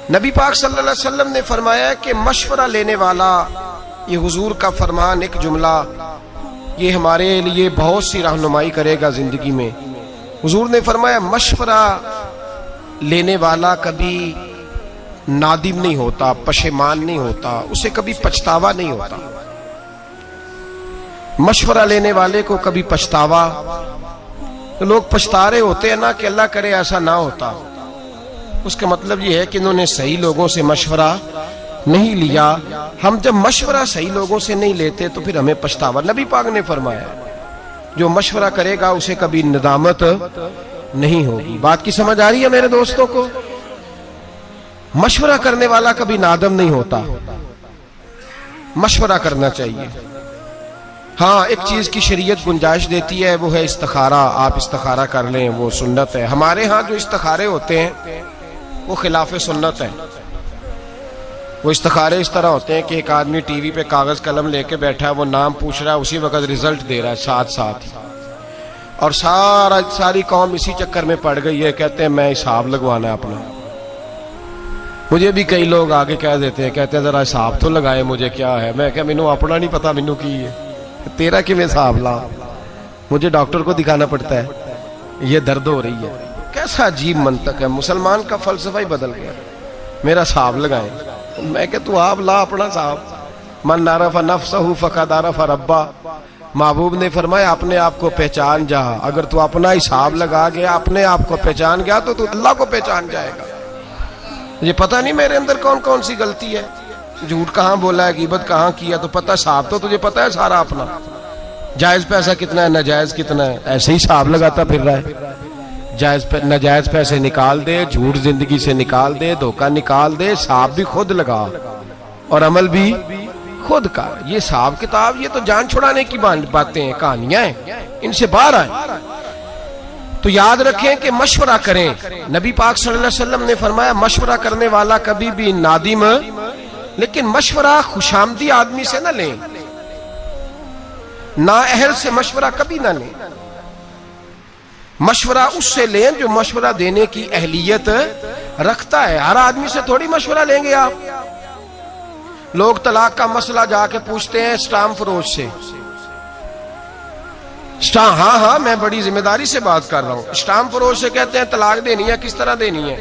नबी पाक सल्लल्लाहु अलैहि वसल्लम ने फरमाया कि मशवरा लेने वाला, ये हुजूर का फरमान, एक जुमला, ये हमारे लिए बहुत सी रहनुमाई करेगा जिंदगी में। हुजूर ने फरमाया मशवरा लेने वाला कभी नादिम नहीं होता, पशेमान नहीं होता, उसे कभी पछतावा नहीं होता। मशवरा लेने वाले को कभी पछतावा, तो लोग पछता रहे होते हैं ना कि अल्लाह करे ऐसा ना होता, उसका मतलब ये है कि इन्होंने सही लोगों से मशवरा नहीं लिया। हम जब मशवरा सही लोगों से नहीं लेते तो फिर हमें पछतावा। नबी पाक ने फरमाया जो मशवरा करेगा उसे कभी नदामत नहीं होगी। बात की समझ आ रही है मेरे दोस्तों को? मशवरा करने वाला कभी नादम नहीं होता, मशवरा करना चाहिए। हाँ, एक चीज की शरीयत गुंजाइश देती है, वो है इस्तिखारा। आप इस्तिखारा कर लें, वो सुन्नत है। हमारे यहाँ जो इस्तिखारे होते हैं वो खिलाफे सुन्नत है। वो इस्तिखारे इस तरह होते हैं कि एक आदमी टीवी पे कागज कलम लेके बैठा है, वो नाम पूछ रहा है, उसी वक्त रिजल्ट दे रहा है साथ साथ, और सारी कौम इसी चक्कर में पड़ गई है। कहते हैं मैं हिसाब लगवाना है अपना। मुझे भी कई लोग आगे कह देते हैं, कहते हैं जरा हिसाब तो लगाए, मुझे क्या है। मैं क्या, मैनू अपना नहीं पता, मैनू की है, तेरा कि मैं हिसाब ला, मुझे डॉक्टर को दिखाना पड़ता है, ये दर्द हो रही है। कैसा अजीब मंतक है, मुसलमान का फलसफा ही बदल गया। मेरा हिसाब लगाए, मैं क्या, तू आप ला अपना हिसाब। मन नारफ़ नफ्सहु फ़क़द अरफ़ रब्बा। महबूब ने फरमाया अपने आप को पहचान जा। अगर तू अपना हिसाब लगा गया, अपने आप को पहचान गया, तो तू अल्लाह को पहचान जाएगा। ये पता नहीं मेरे अंदर कौन कौन सी गलती है, झूठ कहाँ बोला है, गीबत कहाँ किया, तो पता, हिसाब तो तुझे पता है सारा अपना। जायज पैसा कितना है, नाजायज कितना है, ऐसे ही हिसाब लगाता फिर रहा है। नाजायज पैसे निकाल दे, झूठ जिंदगी से निकाल दे, धोखा निकाल दे, हिसाब भी खुद लगा और अमल भी खुद का। ये हिसाब किताब, ये तो जान छुड़ाने की बातें हैं, कहानियां हैं, इनसे बाहर आए। तो याद रखें कि मशवरा करें। नबी पाक सल्लल्लाहु अलैहि वसल्लम ने फरमाया मशवरा करने वाला कभी भी नादिम, लेकिन मशवरा खुशामदी आदमी से ना लें, ना अहल से मशवरा कभी ना लें। मशवरा उससे लें जो मशवरा देने की अहलियत रखता है। हर आदमी से थोड़ी मशवरा लेंगे आप। लोग तलाक का मसला जाके पूछते हैं स्टाम्प फरोश से। हाँ हाँ, मैं बड़ी जिम्मेदारी से बात कर रहा हूं। स्टाम्प फरोश से कहते हैं तलाक देनी है, किस तरह देनी है?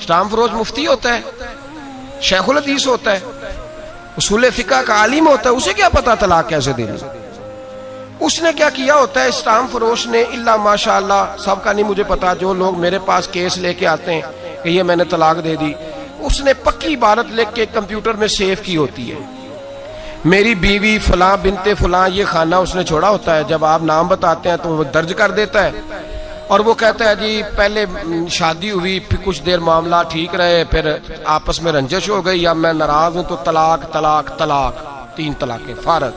स्टाम्प फरोश मुफ्ती होता है, शेखुल हदीस होता है, उसूल फिक़ह का आलिम होता है, उसे क्या पता तलाक कैसे देनी? उसने क्या किया होता है स्टाम्प फरोश ने, इल्ला माशाअल्लाह, सबका नहीं मुझे पता, जो लोग मेरे पास केस लेके आते हैं कि ये मैंने तलाक दे दी, उसने पक्की इबारत लिख के कंप्यूटर में सेव की होती है, मेरी बीवी फलां बिनते फलां, ये खाना उसने छोड़ा होता है। जब आप नाम बताते हैं तो वो दर्ज कर देता है और वो कहता है जी पहले शादी हुई, फिर कुछ देर मामला ठीक रहे, फिर आपस में रंजिश हो गई, अब मैं नाराज हूं तो तलाक तलाक तलाक, 3 तलाकें फारग।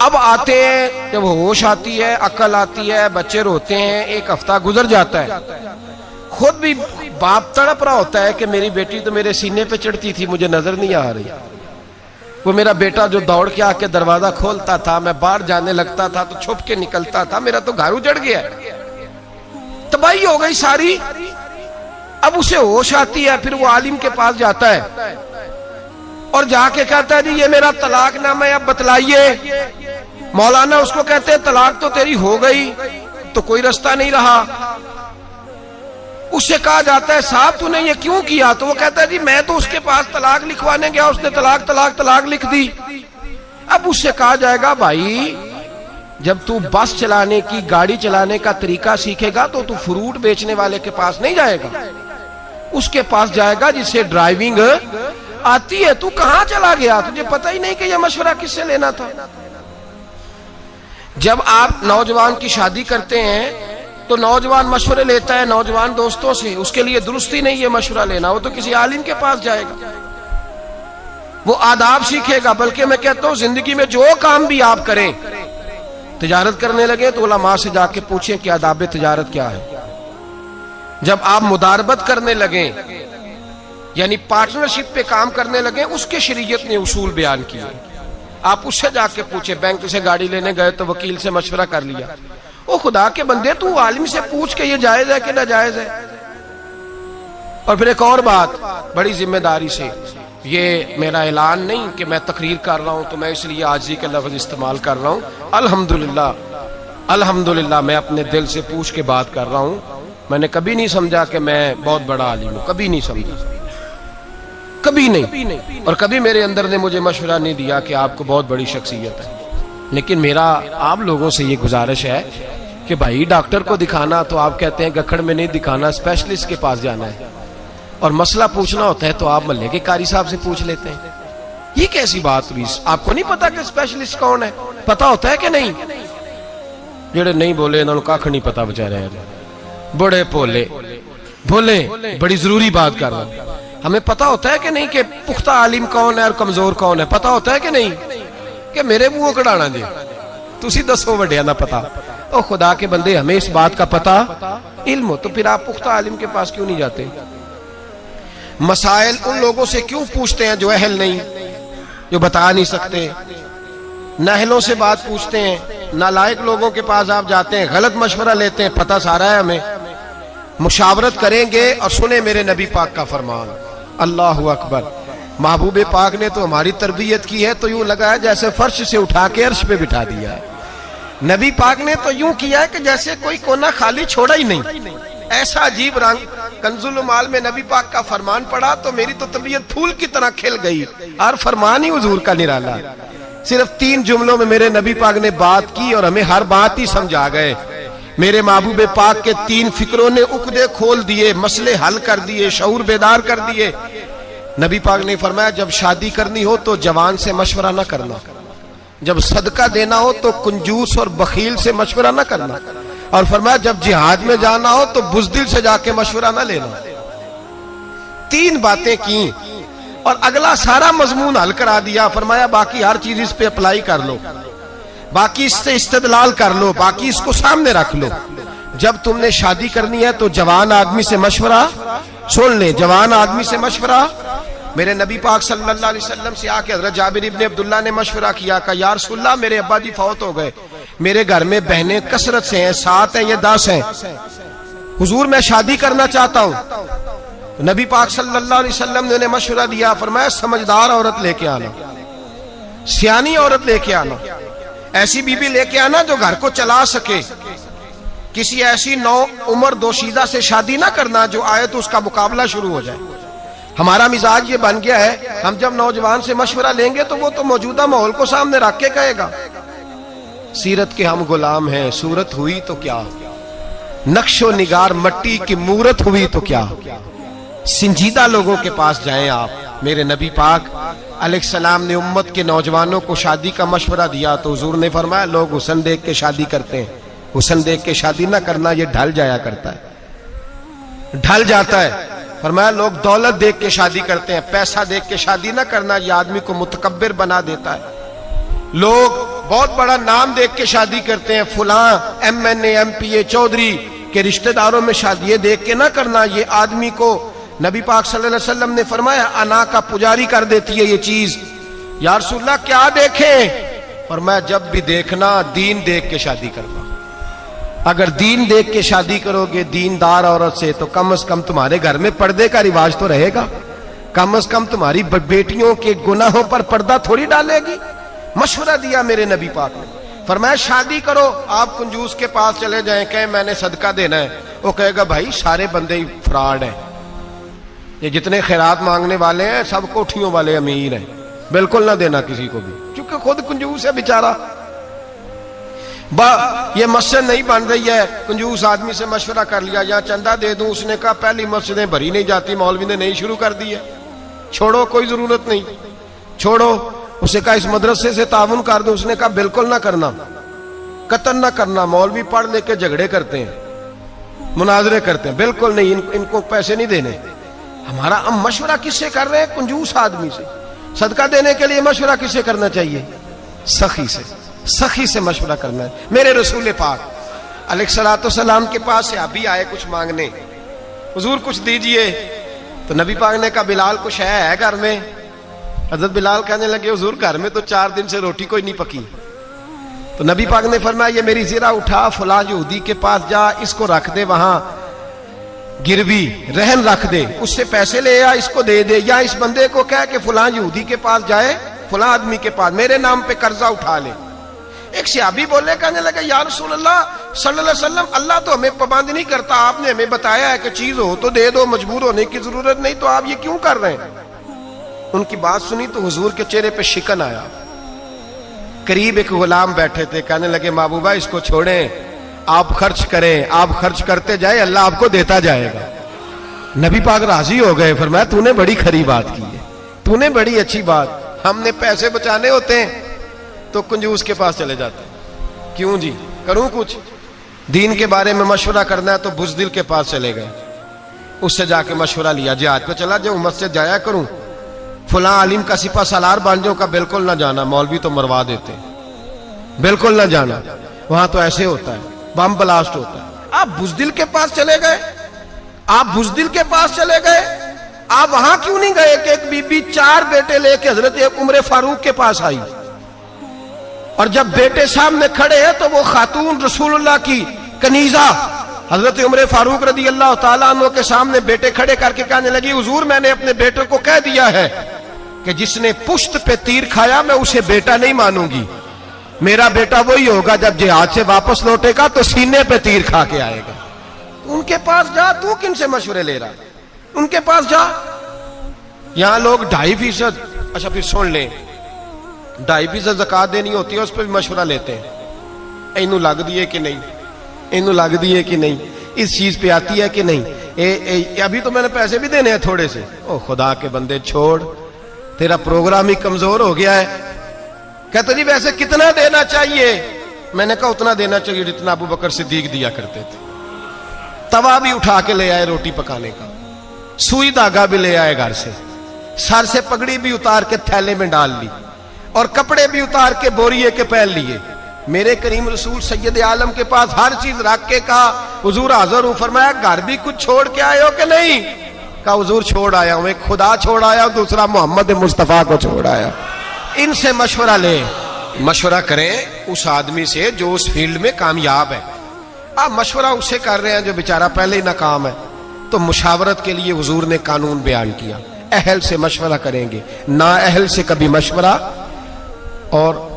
अब आते हैं, जब होश आती है, अकल आती है, बच्चे रोते हैं, 1 हफ्ता गुजर जाता है, खुद भी बाप तड़प रहा होता है कि मेरी बेटी तो मेरे सीने पे चढ़ती थी, मुझे नजर नहीं आ रही। वो मेरा बेटा जो दौड़ के आके दरवाजा खोलता था, मैं बाहर जाने लगता था तो छुप के निकलता था, मेरा तो घर उजड़ गया, तबाही हो गई सारी। अब उसे होश आती है, फिर वो आलिम के पास जाता है और जाके कहता है जी ये मेरा तलाकनामा है, अब बतलाइए। मौलाना उसको कहते हैं तलाक तो तेरी हो गई, तो कोई रास्ता नहीं रहा। उससे कहा जाता है साहब तूने ये क्यों किया? तो वो कहता है जी मैं तो उसके पास तलाक लिखवाने गया, उसने तलाक तलाक तलाक लिख दी। अब उससे कहा जाएगा भाई जब तू बस चलाने की, गाड़ी चलाने का तरीका सीखेगा तो तू फ्रूट बेचने वाले के पास नहीं जाएगा, उसके पास जाएगा जिससे ड्राइविंग आती है। तू कहां चला गया? तुझे पता ही नहीं कि यह मशवरा किससे लेना था। जब आप नौजवान की शादी करते हैं तो नौजवान मशवरे लेता है नौजवान दोस्तों से, उसके लिए दुरुस्त ही नहीं है मशवरा लेना, वो तो किसी आलिम के पास जाएगा, वो आदाब सीखेगा। बल्कि मैं कहता हूं जिंदगी में जो काम भी आप करें, तिजारत करने लगे तो उलमा से जाके पूछें कि आदाब तिजारत क्या है। जब आप मुदारबत करने लगे यानी पार्टनरशिप पे काम करने लगे, उसके शरीयत ने उसूल बयान किए, आप उससे जाके पूछे। बैंक से गाड़ी लेने गए तो वकील से मशवरा कर लिया, ओ खुदा के बंदे तू आलिम से पूछ के ये जायज है कि नाजायज है। और फिर एक और बात, बड़ी जिम्मेदारी से, ये मेरा ऐलान नहीं कि मैं तकरीर कर रहा हूं तो मैं इसलिए आजी के लफ्ज इस्तेमाल कर रहा हूं। अल्हम्दुलिल्लाह, अल्हम्दुलिल्लाह मैं अपने दिल से पूछ के बात कर रहा हूं। मैंने कभी नहीं समझा कि मैं बहुत बड़ा आलिम हूं, कभी नहीं समझा, कभी नहीं। और कभी मेरे अंदर ने मुझे मशवरा नहीं दिया कि आपको बहुत बड़ी शख्सियत है। लेकिन मेरा आप लोगों से ये गुजारिश है कि भाई डॉक्टर को दिखाना तो आप कहते हैं गखड़ में नहीं दिखाना, स्पेशलिस्ट के पास जाना है। और मसला पूछना होता है तो आप मल्ले के कारी साहब से पूछ लेते हैं। ये कैसी बात हुई? आपको नहीं पता कि स्पेशलिस्ट कौन है? पता होता है कि नहीं? जेड़े नहीं बोले इन्होंने कख नहीं पता बेचारे, बड़े भोले भोले। बड़ी जरूरी बात कर रहा हूं। हमें पता होता है कि नहीं कि पुख्ता आलिम कौन है और कमजोर कौन है? पता होता है कि नहीं? कि मेरे मुंह कढ़ाना जी, तुसी दसो वड्डियां दा पता। ओ खुदा के बंदे, हमें इस बात का पता इल्म हो तो फिर आप पुख्ता आलिम के पास क्यों नहीं जाते? मसाइल उन लोगों से क्यों पूछते हैं जो अहल नहीं, जो बता नहीं सकते? नाहलों से बात पूछते हैं, नालायक लोगों के पास आप जाते हैं, गलत मशवरा लेते हैं। पता सारा है हमें। मुशावरत करेंगे और सुने मेरे नबी पाक का फरमान। अल्लाहु अकबर। महबूब पाक ने तो हमारी तरबियत की है तो यूं लगा है जैसे फर्श से उठा के अर्श पे बिठा दिया है। नबी पाक ने तो यूं किया है कि जैसे कोई कोना खाली छोड़ा ही नहीं। ऐसा अजीब रंग। कंजुल माल में नबी पाक का फरमान पढ़ा तो मेरी तो तबीयत फूल की तरह खिल गई। और फरमान ही हुजूर का निराला। सिर्फ 3 जुमलों में मेरे नबी पाक ने बात की और हमें हर बात ही समझा गए। मेरे महबूब पाक के 3 फिक्रों ने उकदे खोल दिए, मसले हल कर दिए, शऊर बेदार कर दिए। नबी पाक ने फरमाया जब शादी करनी हो तो जवान से मशवरा ना करना, जब सदका देना हो तो कंजूस और बखील से मशवरा ना करना, और फरमाया जब जिहाद में जाना हो तो बुज़दिल से जाके मशवरा ना लेना। 3 बातें की और अगला सारा मजमून हल करा दिया। फरमाया बाकी हर चीज इस पे अप्लाई कर लो, बाकी इससे इस्तेदलाल कर लो, बाकी इसको सामने रख लो। जब तुमने शादी करनी है तो जवान आदमी से मशवरा सुन ले, जवान आदमी से मशवरा। मेरे नबी पाक सल्लल्लाहु अलैहि वसल्लम से आके हज़रत जाबिर इब्ने अब्दुल्लाह ने मशवरा किया कि या रसूलल्लाह मेरे अब्बा जी फौत हो गए, मेरे घर में बहनें कसरत से हैं, 7 हैं या 10 हैं, हुजूर मैं शादी करना चाहता हूं। तो नबी पाक सल्लल्लाहु अलैहि वसल्लम ने उन्हें मशवरा दिया, फरमाया समझदार औरत लेके आना, सियानी औरत लेके आना, ऐसी बीबी लेके आना जो घर को चला सके। किसी ऐसी नौ उम्र दोशीदा से शादी ना करना जो आए तो उसका मुकाबला शुरू हो जाए। हमारा मिजाज ये बन गया है, हम जब नौजवान से मशवरा लेंगे तो वो तो मौजूदा माहौल को सामने रख के कहेगा सीरत के हम गुलाम हैं, सूरत हुई तो क्या, नक्शो निगार मट्टी की मूरत हुई तो क्या। संजीदा लोगों के पास जाएं आप। मेरे नबी पाक अलैहिस्सलाम ने उम्मत के नौजवानों को शादी का मशवरा दिया तो हुजूर ने फरमाया लोग हुस्न देख के शादी करते हैं, हुस्न देख के शादी ना करना, ये ढल जाया करता है, ढल जाता है। फरमाया लोग दौलत देख के शादी करते हैं, पैसा देख के शादी ना करना, ये आदमी को मुतकब्बिर बना देता है। लोग बहुत बड़ा नाम देख के शादी करते हैं, फुलां MNA MPA चौधरी के रिश्तेदारों में शादी देख के ना करना, ये आदमी को नबी पाक सल्लल्लाहु अलैहि वसल्लम ने फरमाया अना का पुजारी कर देती है ये चीज। या रसूलल्लाह क्या देखें? फरमाया जब भी देखना दीन देख के शादी करना। अगर दीन देख के शादी करोगे दीनदार औरत से तो कम से कम तुम्हारे घर में पर्दे का रिवाज तो रहेगा, कम से कम तुम्हारी बेटियों के गुनाहों पर पर्दा थोड़ी डालेगी। मशवरा दिया मेरे नबी पाक ने। फरमाया शादी करो, आप कंजूस के पास चले जाएं, कहें मैंने सदका देना है, वो कहेगा भाई सारे बंदे ही फ्रॉड हैं, ये जितने खैरात मांगने वाले हैं सब कोठियों वाले अमीर हैं, बिल्कुल ना देना किसी को भी, क्योंकि खुद कंजूस है बेचारा। ये मस्जिद नहीं बन रही है, कंजूस आदमी से मशवरा कर लिया, यहाँ चंदा दे दूं, उसने कहा पहली मस्जिदें भरी नहीं जाती, मौलवी ने नहीं शुरू कर दी है, छोड़ो कोई जरूरत नहीं, छोड़ो। उसे कहा इस मदरसे से ताउन कर दूं, उसने कहा बिल्कुल ना करना, कतन ना करना, मौलवी पढ़ लेके झगड़े करते हैं, मुनाजरे करते हैं, बिल्कुल नहीं, इनको पैसे नहीं देने। हमारा हम मशवरा किससे कर रहे हैं? कंजूस आदमी से। सदका देने के लिए मशवरा किससे करना चाहिए? सखी से, सखी से मशवरा करना है। मेरे रसूल पाक अलैहिस्सलाम के पास सहाबी आए कुछ मांगने, हुजूर कुछ दीजिए। तो नबी पाक ने कहा बिलाल कुछ है घर में? हजरत बिलाल कहने लगे हुजूर घर में तो 4 दिन से रोटी कोई नहीं पकी। तो नबी पाक ने फरमाया ये मेरी जीरा उठा, फुला यहूदी के पास जा, इसको रख दे वहां, गिरवी रहन रख दे, उससे पैसे ले आ, इसको दे दे, या इस बंदे को कह के फलां यहूदी के पास जाए, फलां आदमी के पास मेरे नाम पे कर्जा उठा ले। एक सहाबी बोले, कहने लगे या रसूल अल्लाह सल्लल्लाहु अलैहि वसल्लम, अल्लाह तो हमें पाबंद नहीं करता, आपने हमें बताया है कि चीज हो तो दे दो, मजबूर होने की जरूरत नहीं, तो आप ये क्यों कर रहे हैं? उनकी बात सुनी तो हुजूर के चेहरे पे शिकन आया। करीब एक गुलाम बैठे थे, कहने लगे महबूबा इसको छोड़ें, आप खर्च करें, आप खर्च करते जाए, अल्लाह आपको देता जाएगा। नबी पाक राजी हो गए, फरमाया तूने बड़ी खरी बात की है, तूने बड़ी अच्छी बात। हमने पैसे बचाने होते हैं तो कंजूस के पास चले जाते हैं, क्यों जी करूं कुछ, दीन के बारे में मशवरा करना है तो बुज़दिल के पास चले गए, उससे जाके मशवरा लिया, जिहाद पे चला जाऊं, मस्जिद जाया करूं, फुला आलिम का सिपा सालार बन जाऊं, का बिल्कुल ना जाना, मौलवी तो मरवा देते, बिल्कुल ना जाना, वहां तो ऐसे होता है, बम ब्लास्ट होता है। आप बुज़दिल के पास चले गए, आप बुज़दिल के पास चले गए, आप वहां क्यों नहीं गए कि एक बीबी 4 बेटे लेके हजरत उमर फारूक के पास आई, और जब बेटे सामने खड़े हैं तो वो खातून रसूलुल्लाह की कनीजा हजरत उमर फारूक रदी अल्लाह ताला अन्हु के सामने बेटे खड़े करके कहने लगी, हुजूर मैंने अपने बेटे को कह दिया है कि जिसने पुश्त पे तीर खाया मैं उसे बेटा नहीं मानूंगी, मेरा बेटा वही होगा जब जिहाद से वापस लौटेगा तो सीने पे तीर खा के आएगा। तो उनके पास जा, तू किन से मशवरे ले रहा, उनके पास जा। यहां लोग 2.5%, अच्छा फिर सुन लें, 2.5% ज़कात देनी होती है, उस पर भी मशवरा लेते हैं, इनू लग दिए कि नहीं, इनू लग दिए कि नहीं, इस चीज पे आती है कि नहीं, अभी तो मैंने पैसे भी देने हैं थोड़े से। ओ खुदा के बंदे छोड़, तेरा प्रोग्राम ही कमजोर हो गया है। कहते जी वैसे कितना देना चाहिए? मैंने कहा उतना देना चाहिए जितना अबू बकर सिद्दीक दिया करते थे। तवा भी उठा के ले आए रोटी पकाने का, सुई धागा भी ले आए घर से, सर से पगड़ी भी उतार के थैले में डाल ली, और कपड़े भी उतार के बोरिए के पहन लिए। मेरे करीम रसूल सैयद आलम के पास हर चीज रख के कहा, हुजूर हाजिर हूं। फरमाया घर भी कुछ छोड़ के आए हो कि नहीं? कहा हुजूर छोड़ आया हूं, एक खुदा छोड़ आया हूं, दूसरा मोहम्मद मुस्तफा को छोड़ आया। इनसे मशवरा ले, मशवरा करें उस आदमी से जो उस फील्ड में कामयाब है। आप मशवरा उससे कर रहे हैं जो बेचारा पहले ही नाकाम है, तो मुशावरत के लिए हुजूर ने कानून बयान किया, अहल से मशवरा करेंगे, ना अहल से कभी मशवरा। और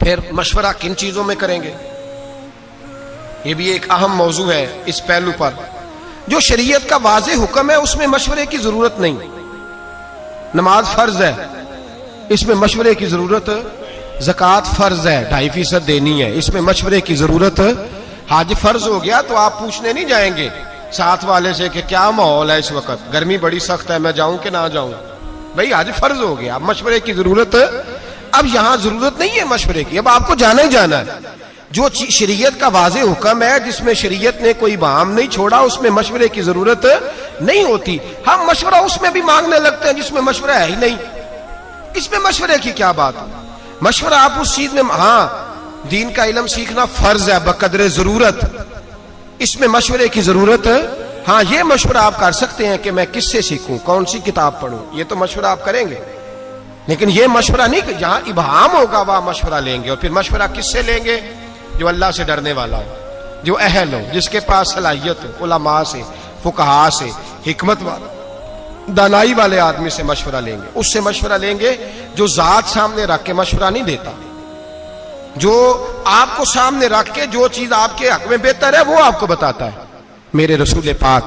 फिर मशवरा किन चीजों में करेंगे, ये भी एक अहम मौजू है। इस पहलू पर जो शरीयत का वाज़ेह हुक्म है उसमें मशवरे की जरूरत नहीं। नमाज फर्ज है, इसमें मशवरे की जरूरत। ज़कात फर्ज है, 2.5% देनी है, इसमें मशवरे की जरूरत। हज फर्ज हो गया तो आप पूछने नहीं जाएंगे साथ वाले से कि क्या माहौल है इस वक्त, गर्मी बड़ी सख्त है, मैं जाऊं कि ना जाऊं। भाई हज फर्ज हो गया, मशवरे की जरूरत अब यहां जरूरत नहीं है मशवरे की, अब आपको जाना ही जाना है। जो शरीयत का वाज़ेह हुक्म है, जिसमें शरीयत ने कोई बहाम नहीं छोड़ा, उसमें मशवरे की जरूरत नहीं होती। हम मशवरा उसमें भी मांगने लगते हैं जिसमें मशवरा है ही नहीं। इसमें मशवरे की क्या बात है? मशवरा आप उस चीज में, हाँ दीन का इल्म सीखना फर्ज है बकदरे जरूरत, इसमें मशवरे की जरूरत है। हाँ ये मशवरा आप कर सकते हैं कि मैं किससे सीखूं, कौन सी किताब पढूं, ये तो मशवरा आप करेंगे। लेकिन ये मशवरा नहीं कि जहां इबहाम होगा वहां मशवरा लेंगे। और फिर मशवरा किससे लेंगे? जो अल्लाह से डरने वाला हो, जो अहल हो, जिसके पास सलाहियत हो, उलमा से, फुकहा से, हिकमत वाला, दानाई वाले आदमी से मशवरा लेंगे। उससे मशवरा लेंगे जो जात सामने रख के मशवरा नहीं देता, जो आपको सामने रख के जो चीज आपके हक में बेहतर है वो आपको बताता है। मेरे रसूल पाक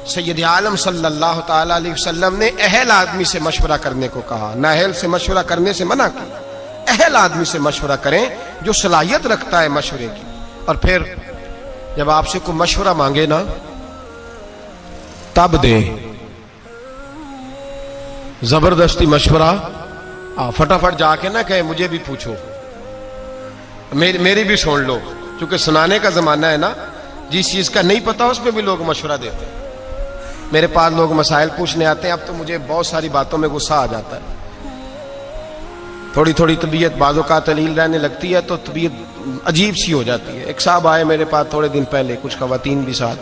सैयद आलम सल्लल्लाहु ताला अलैहि वसल्लम ने अहल आदमी से मशवरा करने को कहा, नाअहल से मशवरा करने से मना किया। अहल आदमी से मशवरा करें जो सलाहियत रखता है मशवरे की। और फिर जब आपसे कोई मशवरा मांगे ना तब दे, जबरदस्ती मशवरा फटाफट जाके ना कहे मुझे भी पूछो, मेरी भी सुन लो, क्योंकि सुनाने का जमाना है ना। जिस चीज का नहीं पता उसमें भी लोग मशवरा देते हैं। मेरे पास लोग मसाइल पूछने आते हैं, अब तो मुझे बहुत सारी बातों में गुस्सा आ जाता है। थोड़ी थोड़ी तबीयत बाज़ों का तलील रहने लगती है तो तबीयत अजीब सी हो जाती है। एक साहब आए मेरे पास थोड़े दिन पहले, कुछ खवातीन भी साथ,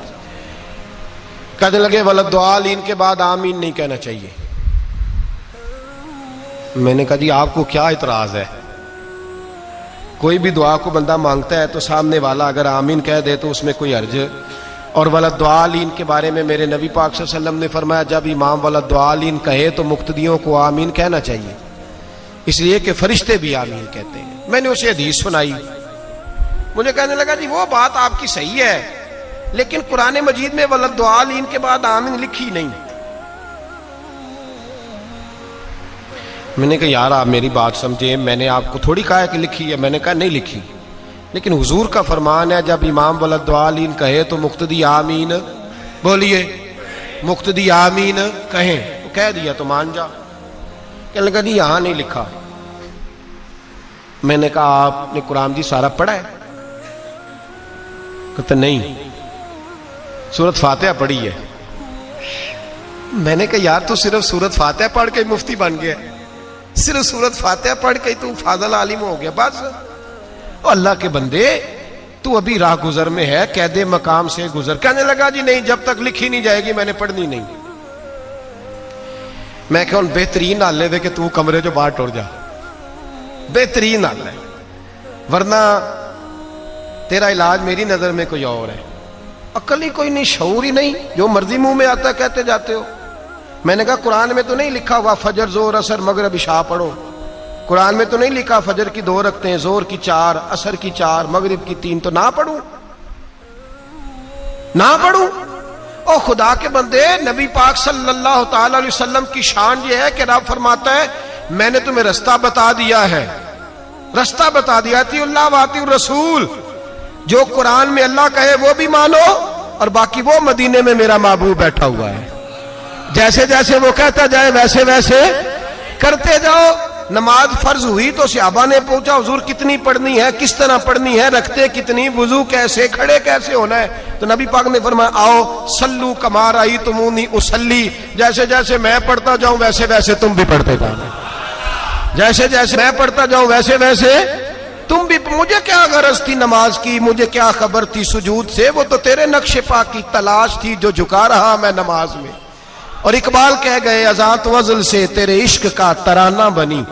कहने लगे वलद दुआलीन के बाद आमीन नहीं कहना चाहिए। मैंने कहा जी आपको क्या इतराज है? कोई भी दुआ को बंदा मांगता है तो सामने वाला अगर आमीन कह दे तो उसमें कोई हर्ज और वलद्दालीन के बारे में मेरे नबी पाक सल्लल्लाहु अलैहि वसल्लम ने फरमाया जब इमाम वलद्दालीन कहे तो मुक्तदियों को आमीन कहना चाहिए, इसलिए कि फरिश्ते भी आमीन कहते हैं। मैंने उसे हदीस सुनाई, मुझे कहने लगा जी वो बात आपकी सही है, लेकिन कुरान मजीद में वलद्दालीन के बाद आमीन लिखी नहीं। मैंने कहा यार आप मेरी बात समझे, मैंने आपको थोड़ी कहा है कि लिखी है। मैंने कहा नहीं लिखी, लेकिन हुजूर का फरमान है जब इमाम वलद्दालीन कहे तो मुक्तदी आमीन, बोलिए मुक्तदी आमीन कहें, तो कह दिया तो मान जा। कहने लगा जी यहां नहीं लिखा। मैंने कहा आपने कुरान जी सारा पढ़ा है? कहते नहीं, सूरत फातिहा पढ़ी है। मैंने कहा यार तू सिर्फ सूरत फातिहा पढ़ के मुफ्ती बन गया, सिर्फ सूरत फातिहा पढ़ के तू फाज़िल आलिम हो गया बस। अल्लाह के बंदे तू अभी राह गुजर में है, कैदे मकाम से गुजर। कहने लगा जी नहीं, जब तक लिखी नहीं जाएगी मैंने पढ़नी नहीं। मैं क्या बेहतरीन हाल दे कि तू कमरे जो बाहर टुर जा, बेहतरीन हाल है, वरना तेरा इलाज मेरी नजर में कोई और है। अक्ल ही कोई नहीं, शऊर ही नहीं, जो मर्जी मुंह में आता कहते जाते हो। मैंने कहा कुरान में तो नहीं लिखा हुआ फजर जोर असर मगरिब इशा पढ़ो, कुरान में तो नहीं लिखा फजर की 2 रखते हैं, जोर की 4, असर की 4, मगरिब की 3, तो ना पढ़ूं ना पढ़ूं? ओ खुदा के बंदे, नबी पाक सल्लल्लाहु ताला अलैहि वसल्लम की शान ये है कि रब फरमाता है मैंने तुम्हें रास्ता बता दिया है, रास्ता बता दिया। अतिउल्लाह व अतिउर रसूल, जो कुरान में अल्लाह कहे वो भी मानो, और बाकी वो मदीने में मेरा महबूब बैठा हुआ है, जैसे जैसे वो कहता जाए वैसे वैसे करते जाओ। नमाज फर्ज हुई तो सहाबा ने पूछा हुजूर कितनी पढ़नी है, किस तरह पढ़नी है, रखते कितनी, वुजू कैसे, खड़े कैसे होना है? तो नबी पाक ने फरमाया आओ सल्लू कमा रअयतुमूनी उसल्ली, जैसे जैसे मैं पढ़ता जाऊं वैसे वैसे तुम भी पढ़ते जाना, जैसे जैसे मैं पढ़ता जाऊं वैसे वैसे तुम भी। मुझे क्या गरज थी नमाज की, मुझे क्या खबर थी सुजूद से, वो तो तेरे नक्शे पाक की तलाश थी जो झुका रहा मैं नमाज में। और इकबाल कह गए अज़ात वज़ल से तेरे इश्क का तराना बनी,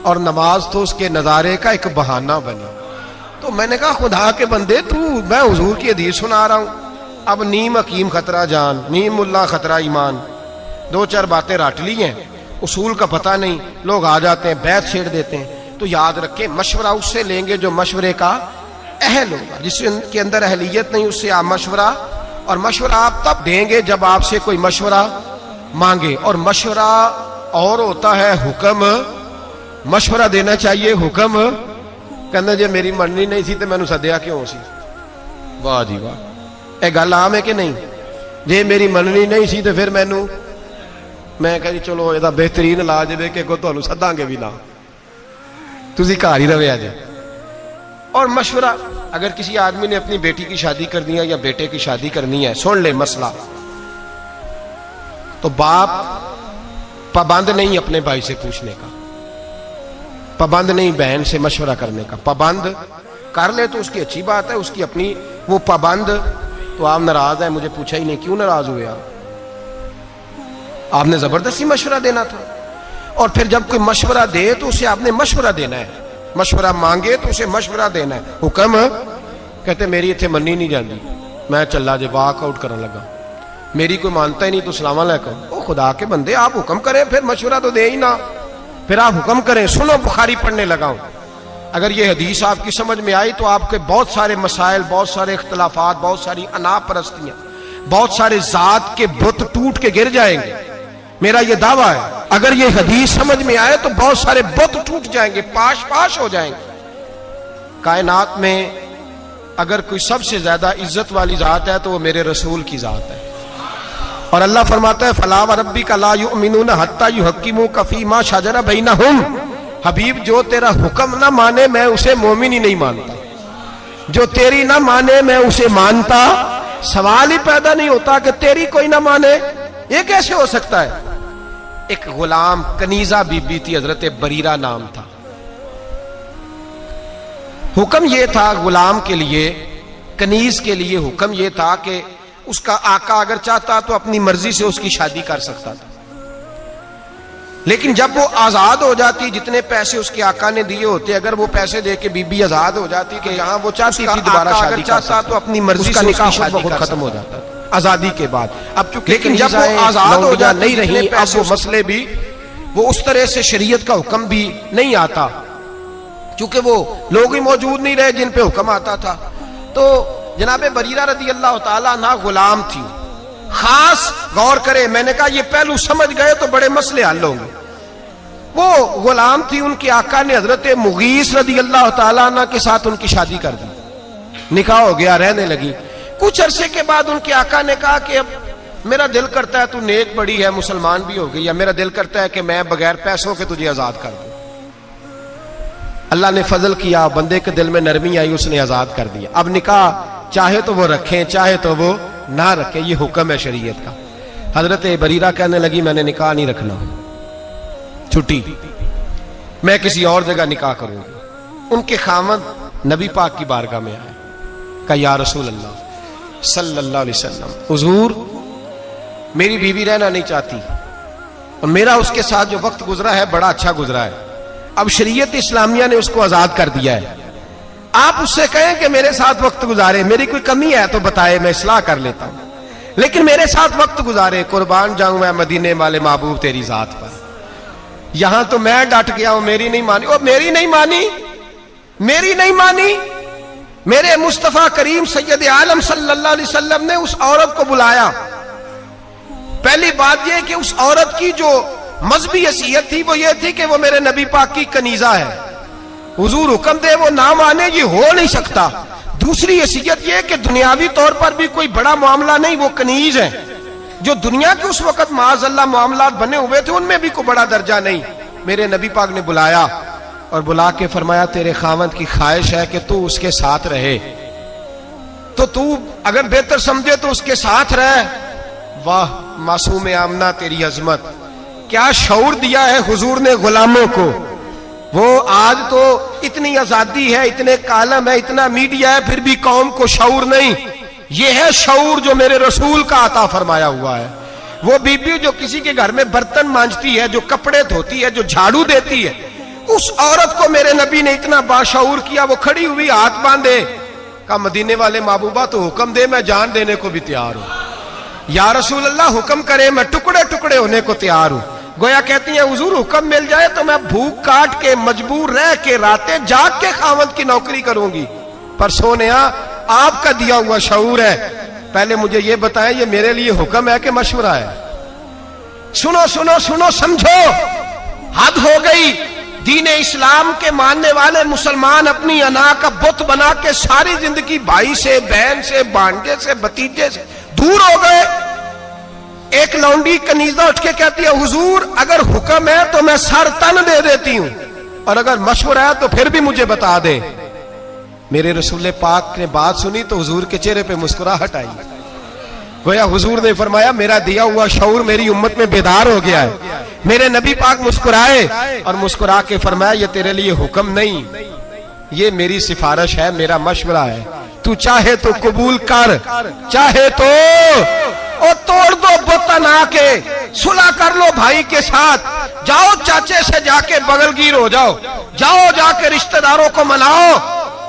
और नमाज तो उसके नजारे का एक बहाना बनी। तो मैंने कहा खुदा के बंदे तू, मैं हुजूर की हदीस सुना रहा हूं, अब नीम हकीम खतरा जान, नीम मुल्ला खतरा ईमान, 2-4 बातें राट ली हैं, उसूल का पता नहीं, लोग आ जाते हैं बैत छेड़ देते हैं। तो याद रखें मशवरा उससे लेंगे जो मशवरे का अहल होगा, जिसके अंदर अहलियत नहीं उससे आप मशवरा, और मशवरा आप तब देंगे जब आपसे कोई मशवरा मांगे। और मशवरा और होता है हुक्म, मशवरा देना चाहिए हुक्म। कहना जे मेरी मननी नहीं थी तो मैनू सद्या क्यों सी? वाह जी वाह, यह गल आम है कि नहीं? जे मेरी मननी नहीं सी तो फिर मैनू, मैं कह चलो यदा बेहतरीन इलाज है कि तुहानू सदांगे भी ना, तुसी घर ही रहे अजे। और मशवरा, अगर किसी आदमी ने अपनी बेटी की शादी करनी है या बेटे की शादी करनी है, सुन ले मसला, तो बाप पाबंद नहीं अपने भाई से पूछने का, पाबंद नहीं बहन से मशवरा करने का। पाबंद कर ले तो उसकी अच्छी बात है, उसकी अपनी, वो पाबंद तो आप नाराज है, मुझे पूछा ही नहीं, क्यों नाराज हुए आप? आपने जबरदस्ती मशवरा देना था। और फिर जब कोई मशवरा दे तो उसे आपने मशवरा देना है, मशवरा मांगे तो उसे मशवरा देना है। हुक्म कहते मेरी इतने मनी नहीं जाती, मैं चला जे वॉकआउट करने लगा, मेरी कोई मानता ही नहीं तो सलाम अलैकुम। ओ खुदा के बंदे आप हुक्म करें, फिर मशवरा तो दे ही ना, फिर आप हुक्म करें। सुनो बुखारी पढ़ने लगाओ, अगर ये हदीस आपकी समझ में आई तो आपके बहुत सारे मसाइल, बहुत सारे इख्तलाफात, बहुत सारी अनापरस्तियां, बहुत सारे जात के बुत टूट के गिर जाएंगे। मेरा ये दावा है अगर ये हदीस समझ में आए तो बहुत सारे बुत टूट जाएंगे, पाश पाश हो जाएंगे। कायनात में अगर कोई सबसे ज्यादा इज्जत वाली जात है तो वो मेरे रसूल की जात है। और अल्लाह फरमाता है फला व रब्बिका ला युमिनूना हत्ता युहक्किमूका फीमा शजरा बैनहुम, हबीब जो तेरा हुक्म ना माने मैं उसे मोमिन ही नहीं मानता, जो तेरी ना माने मैं उसे मानता। सवाल ही पैदा नहीं होता कि तेरी कोई ना माने, ये कैसे हो सकता है? एक गुलाम कनीजा बीबी थी, हजरत बरीरा नाम था। हुक्म यह था गुलाम के लिए, कनीज के लिए हुक्म यह था कि उसका आका अगर चाहता तो अपनी मर्जी से उसकी शादी कर सकता था। लेकिन जब वो आजाद हो जाती, जितने पैसे उसके आका ने दिए होते, अगर वो पैसे दे के बीबी आजाद हो जाती कि यहाँ वो चाहती थी दोबारा शादी चाहता तो अपनी मर्जी से निकाह खत्म हो जाता आजादी के बाद। अब चूंकि लेकिन जब वो आजाद हो जा नहीं रही, अब वो मसले भी वो उस तरह से शरीयत का हुक्म भी नहीं आता, क्योंकि वो लोग ही मौजूद नहीं रहे जिन पे हुक्म आता था। तो जनाब बरीरा रदी अल्लाह ताला अन्हा गुलाम थी। खास गौर करे, मैंने कहा ये पहलू समझ गए तो बड़े मसले हल होंगे। वो गुलाम थी, उनके आका ने हजरत मुगीस रदी अल्लाह ताला अन्हा के साथ उनकी शादी कर दी, निकाह हो गया, रहने लगी। कुछ अरसे के बाद उनके आका ने कहा कि अब मेरा दिल करता है, तू नेक बड़ी है, मुसलमान भी हो गई, या मेरा दिल करता है कि मैं बगैर पैसों के तुझे आजाद कर दूं। अल्लाह ने फजल किया, बंदे के दिल में नरमी आई, उसने आजाद कर दिया। अब निकाह चाहे तो वो रखें, चाहे तो वो ना रखें, ये हुक्म है शरीयत का। हजरत बरीरा कहने लगी मैंने निकाह नहीं रखना, छुट्टी, मैं किसी और जगह निकाह करूंगी। उनके खामद नबी पाक की बारगाह में आए, कहा या रसूल अल्लाह सल्लल्लाहु अलैहि वसल्लम, हुजूर मेरी बीवी रहना नहीं चाहती और मेरा उसके साथ जो वक्त गुजरा है बड़ा अच्छा गुजरा है, अब शरीयत इस्लामिया ने उसको आजाद कर दिया है, आप उससे कहें कि मेरे साथ वक्त गुजारे, मेरी कोई कमी है तो बताए, मैं इस्लाह कर लेता हूं, लेकिन मेरे साथ वक्त गुजारे, कुर्बान जाऊं मैं मदीने वाले महबूब तेरी जात पर। यहां तो मैं डट गया हूं, मेरी नहीं मानी। और मेरी नहीं मानी, मेरी नहीं मानी। मेरे मुस्तफा करीम सैयद आलम सल्लल्लाहु अलैहि वसल्लम ने उस औरत को बुलाया। पहली बात यह कि उस औरत की जो मजहबी हैसियत थी वो ये थी कि वो मेरे नबी पाक की कनीजा है, हुजूर हुक्म दे वो ना माने, ये हो नहीं सकता। दूसरी हैसियत यह कि दुनियावी तौर पर भी कोई बड़ा मामला नहीं, वो कनीज है। जो दुनिया के उस वक्त माज़अल्लाह मामलात बने हुए थे उनमें भी कोई बड़ा दर्जा नहीं। मेरे नबी पाक ने बुलाया और बुला के फरमाया तेरे खावंद की ख्वाहिश है कि तू उसके साथ रहे, तो तू अगर बेहतर समझे तो उसके साथ रहे। वाह मासूम आमना तेरी अजमत, क्या शऊर दिया है हुजूर ने गुलामों को। वो आज तो इतनी आजादी है, इतने कालम है, इतना मीडिया है, फिर भी कौम को शऊर नहीं। ये है शऊर जो मेरे रसूल का अता फरमाया हुआ है। वो बीबी जो किसी के घर में बर्तन मांजती है, जो कपड़े धोती है, जो झाड़ू देती है, उस औरत को मेरे नबी ने इतना बाशऊर किया। वो खड़ी हुई हाथ बांधे, कहा मदीने वाले महबूबा तो हुक्म दे, मैं जान देने को भी तैयार हूं। या रसूल अल्लाह हुक्म करे, मैं टुकड़े टुकड़े होने को तैयार हूं। गोया कहती है हुजूर हुक्म मिल जाए तो मैं भूख काट के मजबूर रह के रातें जाग के खावंद की नौकरी करूंगी, पर सोनिया आपका दिया हुआ शऊर है। पहले मुझे ये बताएं ये मेरे लिए हुक्म है कि मशवरा है? सुनो सुनो सुनो, समझो, हद हो गई। दीन इस्लाम के मानने वाले मुसलमान अपनी अना का बुत बना के सारी जिंदगी भाई से, बहन से, भांजे से, भतीजे से दूर हो गए। एक लौंडी कनीजा उठ के कहती है हुजूर अगर हुक्म है तो मैं सर तन दे देती हूं, और अगर मशवरा है तो फिर भी मुझे बता दे। मेरे रसूल पाक ने बात सुनी तो हुजूर के चेहरे पे मुस्कुराहट आई। गोया हुजूर ने फरमाया मेरा दिया हुआ शऊर मेरी उम्मत में बेदार हो गया है। मेरे नबी पाक मुस्कुराए और मुस्कुरा के फरमाया ये तेरे लिए हुक्म नहीं, ये मेरी सिफारिश है, मेरा मशवरा है। तू चाहे तो कबूल कर, चाहे तो और तोड़ दो बुत आके, सुलह कर लो भाई के साथ, जाओ चाचे से जाके बगलगीर हो जाओ, जाओ जाके रिश्तेदारों को मनाओ।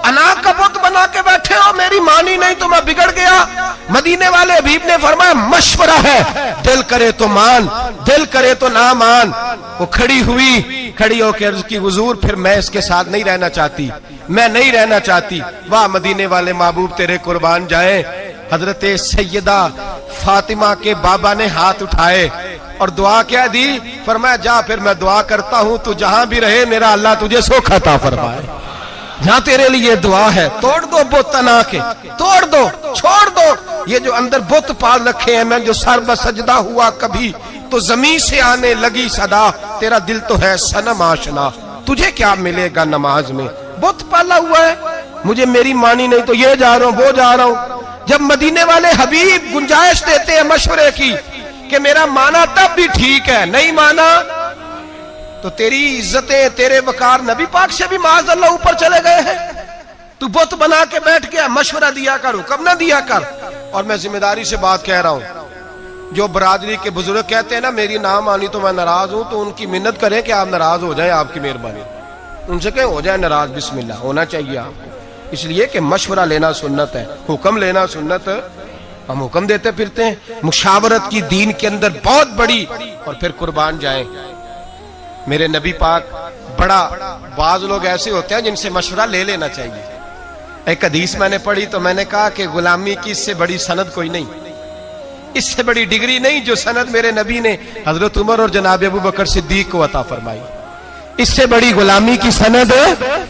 अना का बुत बना के बैठे हो, मेरी मानी नहीं तो मैं बिगड़ गया। मदीने वाले हबीब ने फरमाया मशवरा है, दिल करे तो मान, दिल करे तो ना मान। वो खड़ी हुई, खड़ी होकर अर्ज की हुजूर फिर मैं इसके साथ नहीं रहना चाहती, मैं नहीं रहना चाहती। वाह मदीने वाले महबूब तेरे कुर्बान जाए। हजरत सैयदा फातिमा के बाबा ने हाथ उठाए और दुआ क्या दी, फरमाया जा फिर मैं दुआ करता हूं तू जहां भी रहे मेरा अल्लाह तुझे सुख अता फरमाए। जहां तेरे लिए दुआ है, तोड़ दो बुत अना के, तोड़ दो, छोड़ दो ये जो अंदर बुत पाल रखे हैं। मैं जो सर बसजदा हुआ कभी तो जमीन से आने लगी सदा, तेरा दिल तो है सनम आशना, तुझे क्या मिलेगा नमाज में। बुत पाला हुआ है, मुझे मेरी मानी नहीं तो ये जा रहा हूं वो जा रहा हूं। जब मदीने वाले हबीब गुंजाइश देते हैं मशवरे की कि मेरा माना तब भी ठीक है, नहीं माना तो तेरी इज्जतें, तेरे वकार नबी पाक से भी माज़अल्लाह ऊपर चले गए हैं। तू बुत बना के बैठ गया, मशवरा दिया कर, हुक्म ना दिया कर। और मैं जिम्मेदारी से बात कह रहा हूं, जो बरादरी के बुजुर्ग कहते हैं ना मेरी ना मानी तो मैं नाराज हूं, तो उनकी मिन्नत करें कि आप नाराज हो जाएं, आपकी मेहरबानी। उनसे कहें हो जाए नाराज, बिस्मिल्लाह होना चाहिए आपको। इसलिए कि मशवरा लेना सुन्नत है, हुक्म लेना सुन्नत। हम हुक्म देते फिरते हैं, मुशावरत की दीन के अंदर बहुत बड़ी। और फिर कुर्बान जाएं, मेरे नबी पाक बड़ा, बाज लोग ऐसे होते हैं जिनसे मशवरा ले लेना चाहिए। एक हदीस मैंने पढ़ी तो मैंने कहा कि गुलामी की इससे बड़ी सनद कोई नहीं, इससे बड़ी डिग्री नहीं जो सनद मेरे नबी ने हजरत उमर और जनाब अबू बकर सिद्दीक को अता फरमाई। इससे बड़ी गुलामी की सनद,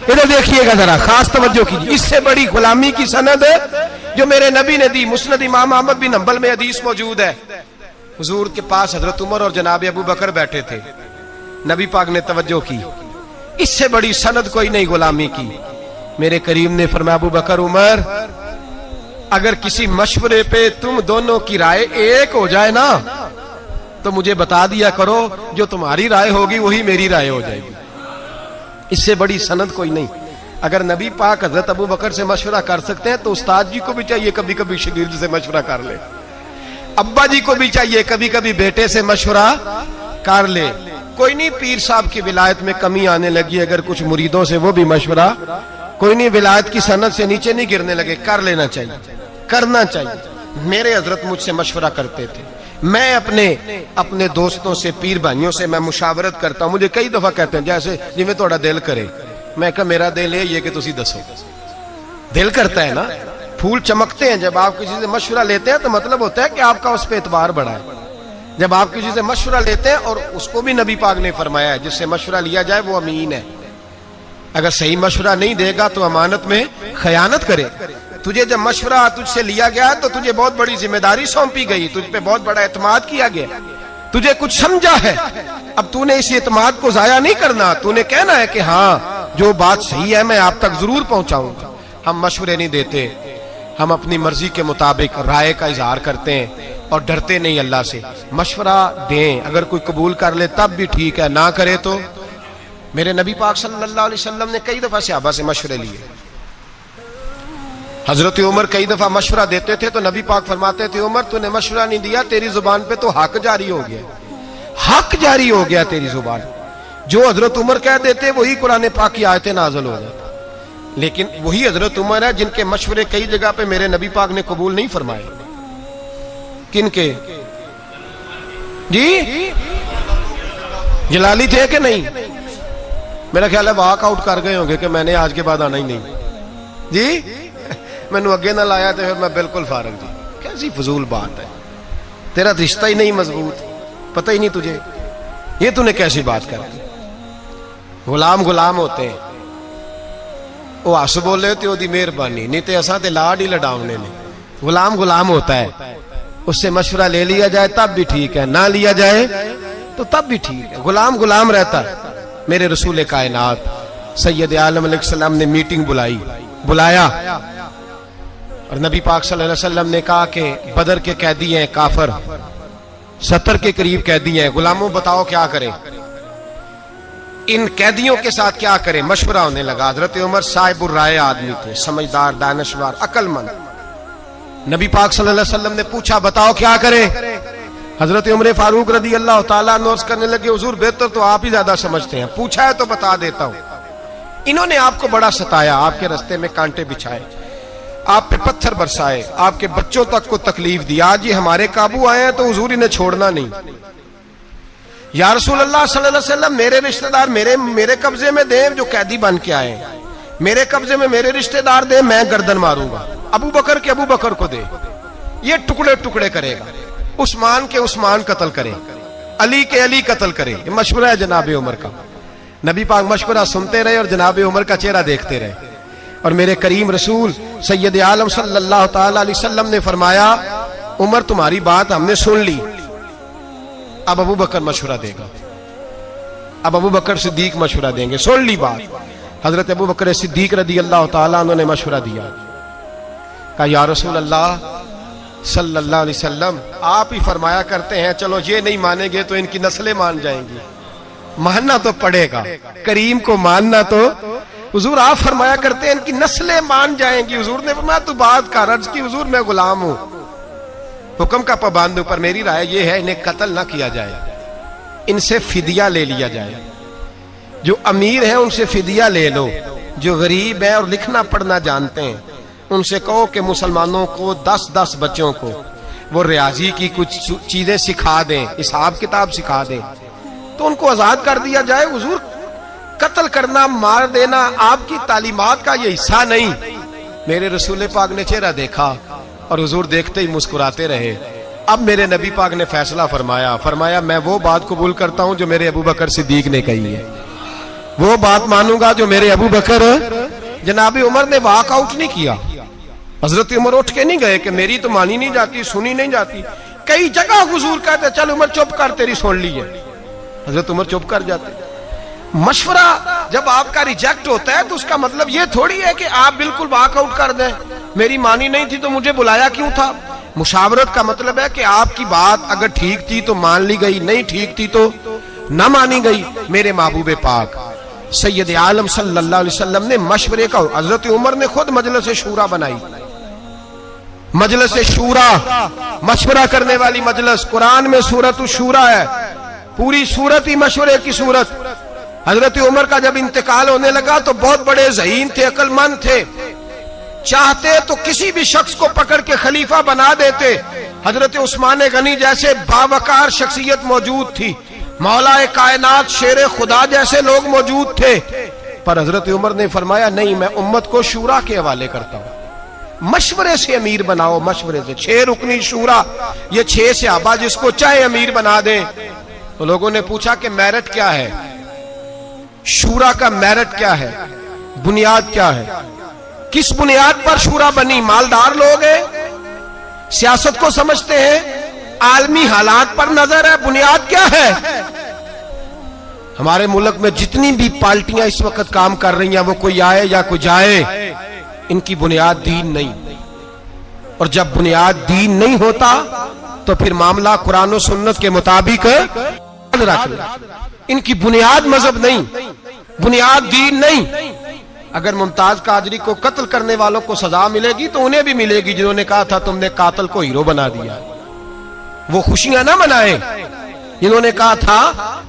इधर देखिएगा जरा, खास तवज्जो कीजिए, इससे बड़ी गुलामी की सनद जो मेरे नबी ने दी। मुस्नद इमाम अहमद बिन हंबल में हदीस मौजूद है, हुजूर के पास हजरत उमर और जनाब अबू बकर बैठे थे। नबी पाक ने तवज्जो की, इससे बड़ी सनद कोई नहीं गुलामी की। मेरे करीम ने फरमाया, अबू बकर उमर, अगर किसी मशवरे पे तुम दोनों की राय एक हो जाए ना तो मुझे बता दिया करो, जो तुम्हारी राय होगी वही मेरी राय हो जाएगी। इससे बड़ी सनद कोई नहीं। अगर नबी पाक हजरत अबू बकर से मशवरा कर सकते हैं तो उस्ताद जी को भी चाहिए कभी कभी शागिर्द से मशवरा कर ले, अब्बा जी को भी चाहिए कभी कभी बेटे से मशवरा कर ले। कोई नहीं, पीर साहब की विलायत में कमी आने लगी, अगर कुछ मुरीदों से वो भी मशवरा, कोई नहीं, विलायत की सनद से नीचे नहीं गिरने लगे, कर लेना चाहिए, करना चाहिए। मेरे हजरत मुझसे मशवरा करते थे, मैं अपने दोस्तों से, पीर भाइयों से मैं मुशावरत करता हूं। मुझे कई दफा कहते हैं जैसे जिवें थोड़ा दिल करे, मैं कहा मेरा दिल ये कि तुसी दसो। दिल करता है ना, फूल चमकते हैं। जब आप किसी से मशवरा लेते हैं तो मतलब होता है कि आपका उस पर एतबार बढ़ा है। जब आप किसी से मशवरा लेते हैं, और उसको भी नबी पाक ने फरमाया है जिससे मशवरा लिया जाए वो अमीन है। अगर सही मशवरा नहीं देगा तो अमानत में खयानत करे। तुझे जब मशवरा तुझसे लिया गया तो तुझे बहुत बड़ी जिम्मेदारी सौंपी गई, तुझ पे बहुत बड़ा एतमाद किया गया, तुझे कुछ समझा है। अब तूने इस एतमाद को जाया नहीं करना, तूने कहना है कि हाँ जो बात सही है मैं आप तक जरूर पहुंचाऊंगा। हम मशवरे नहीं देते, हम अपनी मर्जी के मुताबिक राय का इजहार करते हैं और डरते नहीं अल्लाह से। मशवरा दें, अगर कोई कबूल कर ले तब भी ठीक है, ना करे तो। मेरे नबी पाक सल्लल्लाहु अलैहि वसल्लम ने कई दफा सहाबा से मशवरे लिए। हजरत उमर कई दफा मशवरा देते थे तो नबी पाक फरमाते थे, उमर तूने मशवरा नहीं दिया, तेरी जुबान पे तो हक जारी हो गया, हक जारी हो गया तेरी जुबान। जो हजरत उमर कह देते वही कुरान पाक की आयतें नाज़िल हो जाती। लेकिन वही हजरत उमर है जिनके मशवरे कई जगह पे मेरे नबी पाक ने कबूल नहीं फरमाए। किनके जी? जलाली थे कि नहीं? मेरा ख्याल है वॉकआउट कर गए होंगे कि मैंने आज के बाद आना ही नहीं जी। मैनू अगे ना लाया तो फिर मैं बिल्कुल फारग जी। कैसी फजूल बात है, तेरा रिश्ता ही नहीं मजबूत, पता ही नहीं तुझे, ये तूने कैसी बात कर दी। गुलाम गुलाम होते हैं, वो हस बोले तो ओदी मेहरबानी, नहीं तो असा ते लाड ही लडावने ने। गुलाम गुलाम होता है, उससे मशवरा ले लिया जाए तब भी ठीक है, ना लिया जाए तो तब भी ठीक है। गुलाम गुलाम रहता है। मेरे रसूल कायनात सैयद आलम अलैहिस्सलाम ने मीटिंग बुलाया और नबी पाक सल्लल्लाहु अलैहि वसल्लम ने कहा कि बदर के कैदी हैं काफर, 70 के करीब कैदी हैं, गुलामों बताओ क्या करें, इन कैदियों के साथ क्या करें। मशवरा होने लगा। हजरत उमर साहिबुर राय आदमी थे, समझदार, दानशवर, अक्लमंद। नबी पाक सल्लल्लाहु अलैहि वसल्लम ने पूछा बताओ क्या करें। हजरत उमर फारूक रदी अल्लाह ताला नोर्स करने लगे, हुजूर बेहतर तो आप ही ज्यादा समझते हैं, पूछा है तो बता देता हूं। इन्होंने आपको बड़ा सताया, आपके रास्ते में कांटे बिछाए, आप पे पत्थर बरसाए, आपके बच्चों तक को तकलीफ दी। आज ये हमारे काबू आए हैं तो हुजूर इन्हें छोड़ना नहीं। या रसूल अल्लाह सल्लल्लाहु अलैहि वसल्लम, मेरे रिश्तेदार मेरे कब्जे में दे, जो कैदी बन के आए, मेरे कब्जे में मेरे रिश्तेदार दे, मैं गर्दन मारूंगा। अबू बकर के अबू बकर को दे, ये टुकड़े टुकड़े करेगा। उस्मान के उस्मान कत्ल करे, अली के अली कत्ल करे। ये मशवरा है जनाब उमर का। नबी पाक मशवरा सुनते रहे और जनाब उमर का चेहरा देखते रहे। और मेरे करीम रसूल सैयद आलम सल्लल्लाहु ताला अलैहि वसल्लम ने फरमाया, उमर तुम्हारी बात हमने सुन ली, अब अबू बकर मशवरा देगा, अब अबू बकर सिद्दीक मशवरा देंगे, सुन ली बात। हजरत अबू बकर सिद्दीक रदी अल्लाह ताला अन्हु ने मशवरा दिया, कहा या रसूल अल्लाह सल्लल्लाहु अलैहि वसल्लम, आप ही फरमाया करते हैं चलो ये नहीं मानेंगे तो इनकी नस्लें मान जाएंगी, मानना तो पड़ेगा, करीम को मानना तो। हुजूर आप फरमाया करते हैं इनकी नस्लें मान जाएंगी। हुजूर ने फरमाया तू बात कर, अर्ज की हुजूर मैं गुलाम हूं। हुक्म का पाबंद हूं, पर मेरी राय यह है इन्हें कत्ल ना किया जाए, इनसे फिदिया ले लिया जाए। जो अमीर है उनसे फिदिया ले लो, जो गरीब है और लिखना पढ़ना जानते हैं उनसे कहो कि मुसलमानों को 10-10 बच्चों को वो रियाजी की कुछ चीजें सिखा दें, हिसाब किताब सिखा दें, तो उनको आजाद कर दिया जाए। हुजूर, कत्ल करना, मार देना आपकी तालीमात का ये हिस्सा नहीं। मेरे रसूल पाक ने चेहरा देखा और हुजूर देखते ही मुस्कुराते रहे। अब मेरे नबी पाक ने फैसला फरमाया मैं वो बात कबूल करता हूं जो मेरे अबू बकर सिद्दीक ने कही है, वो बात मानूंगा जो मेरे अबू बकर। जनाब उमर ने वॉकआउट नहीं किया, हजरत उमर उठ के नहीं गए कि मेरी तो मानी नहीं जाती, सुनी नहीं जाती। कई जगह हुजूर कहते चल उमर चुप कर, तेरी सुन ली है, हजरत उमर चुप कर जाते। मशवरा जब आपका रिजेक्ट होता है तो उसका मतलब ये थोड़ी है कि आप बिल्कुल वॉकआउट कर दें, मेरी मानी नहीं थी तो मुझे बुलाया क्यों था। मुशावरत का मतलब है कि आपकी बात अगर ठीक थी तो मान ली गई, नहीं ठीक थी तो ना मानी गई। मेरे महबूब पाक सैयद आलम सल्लल्लाहु अलैहि वसल्लम ने मशवरे का, हजरत उमर ने खुद मजलिस शूरा बनाई, मजलिस शूरा, मशवरा करने वाली मजलिस। कुरान में सूरत शूरा है, पूरी सूरत ही मशवरे की सूरत। हजरत उमर का जब इंतकाल होने लगा तो बहुत बड़े ज़हीन थे, अक्लमंद थे, चाहते तो किसी भी शख्स को पकड़ के खलीफा बना देते। हजरत उस्मान गनी जैसे बावकार शख्सियत मौजूद थी, मौलाए कायनात शेर खुदा जैसे लोग मौजूद थे, पर हजरत उमर ने फरमाया नहीं, मैं उम्मत को शूरा के हवाले करता हूं। मशवरे से अमीर बनाओ, मशवरे से। 6 रुकनी शूरा, ये 6 सहाबा जिसको चाहे अमीर बना दे। तो लोगों ने पूछा कि मेरिट क्या है, शूरा का मेरिट क्या है, बुनियाद क्या है, किस बुनियाद पर शूरा बनी। मालदार लोग हैं, सियासत को समझते हैं, आलमी हालात पर नजर है, बुनियाद क्या है। हमारे मुल्क में जितनी भी पार्टियां इस वक्त काम कर रही हैं, वो कोई आए या कोई जाए, इनकी बुनियाद दीन नहीं। और जब बुनियाद दीन नहीं होता तो फिर मामला कुरान और सुन्नत के मुताबिक रख लो। इनकी बुनियाद मजहब नहीं, बुनियाद दीन नहीं। अगर मुमताज कादरी को कत्ल करने वालों को सजा मिलेगी तो उन्हें भी मिलेगी जिन्होंने कहा था तुमने कातिल को हीरो बना दिया। वो खुशियां ना मनाए जिन्होंने कहा था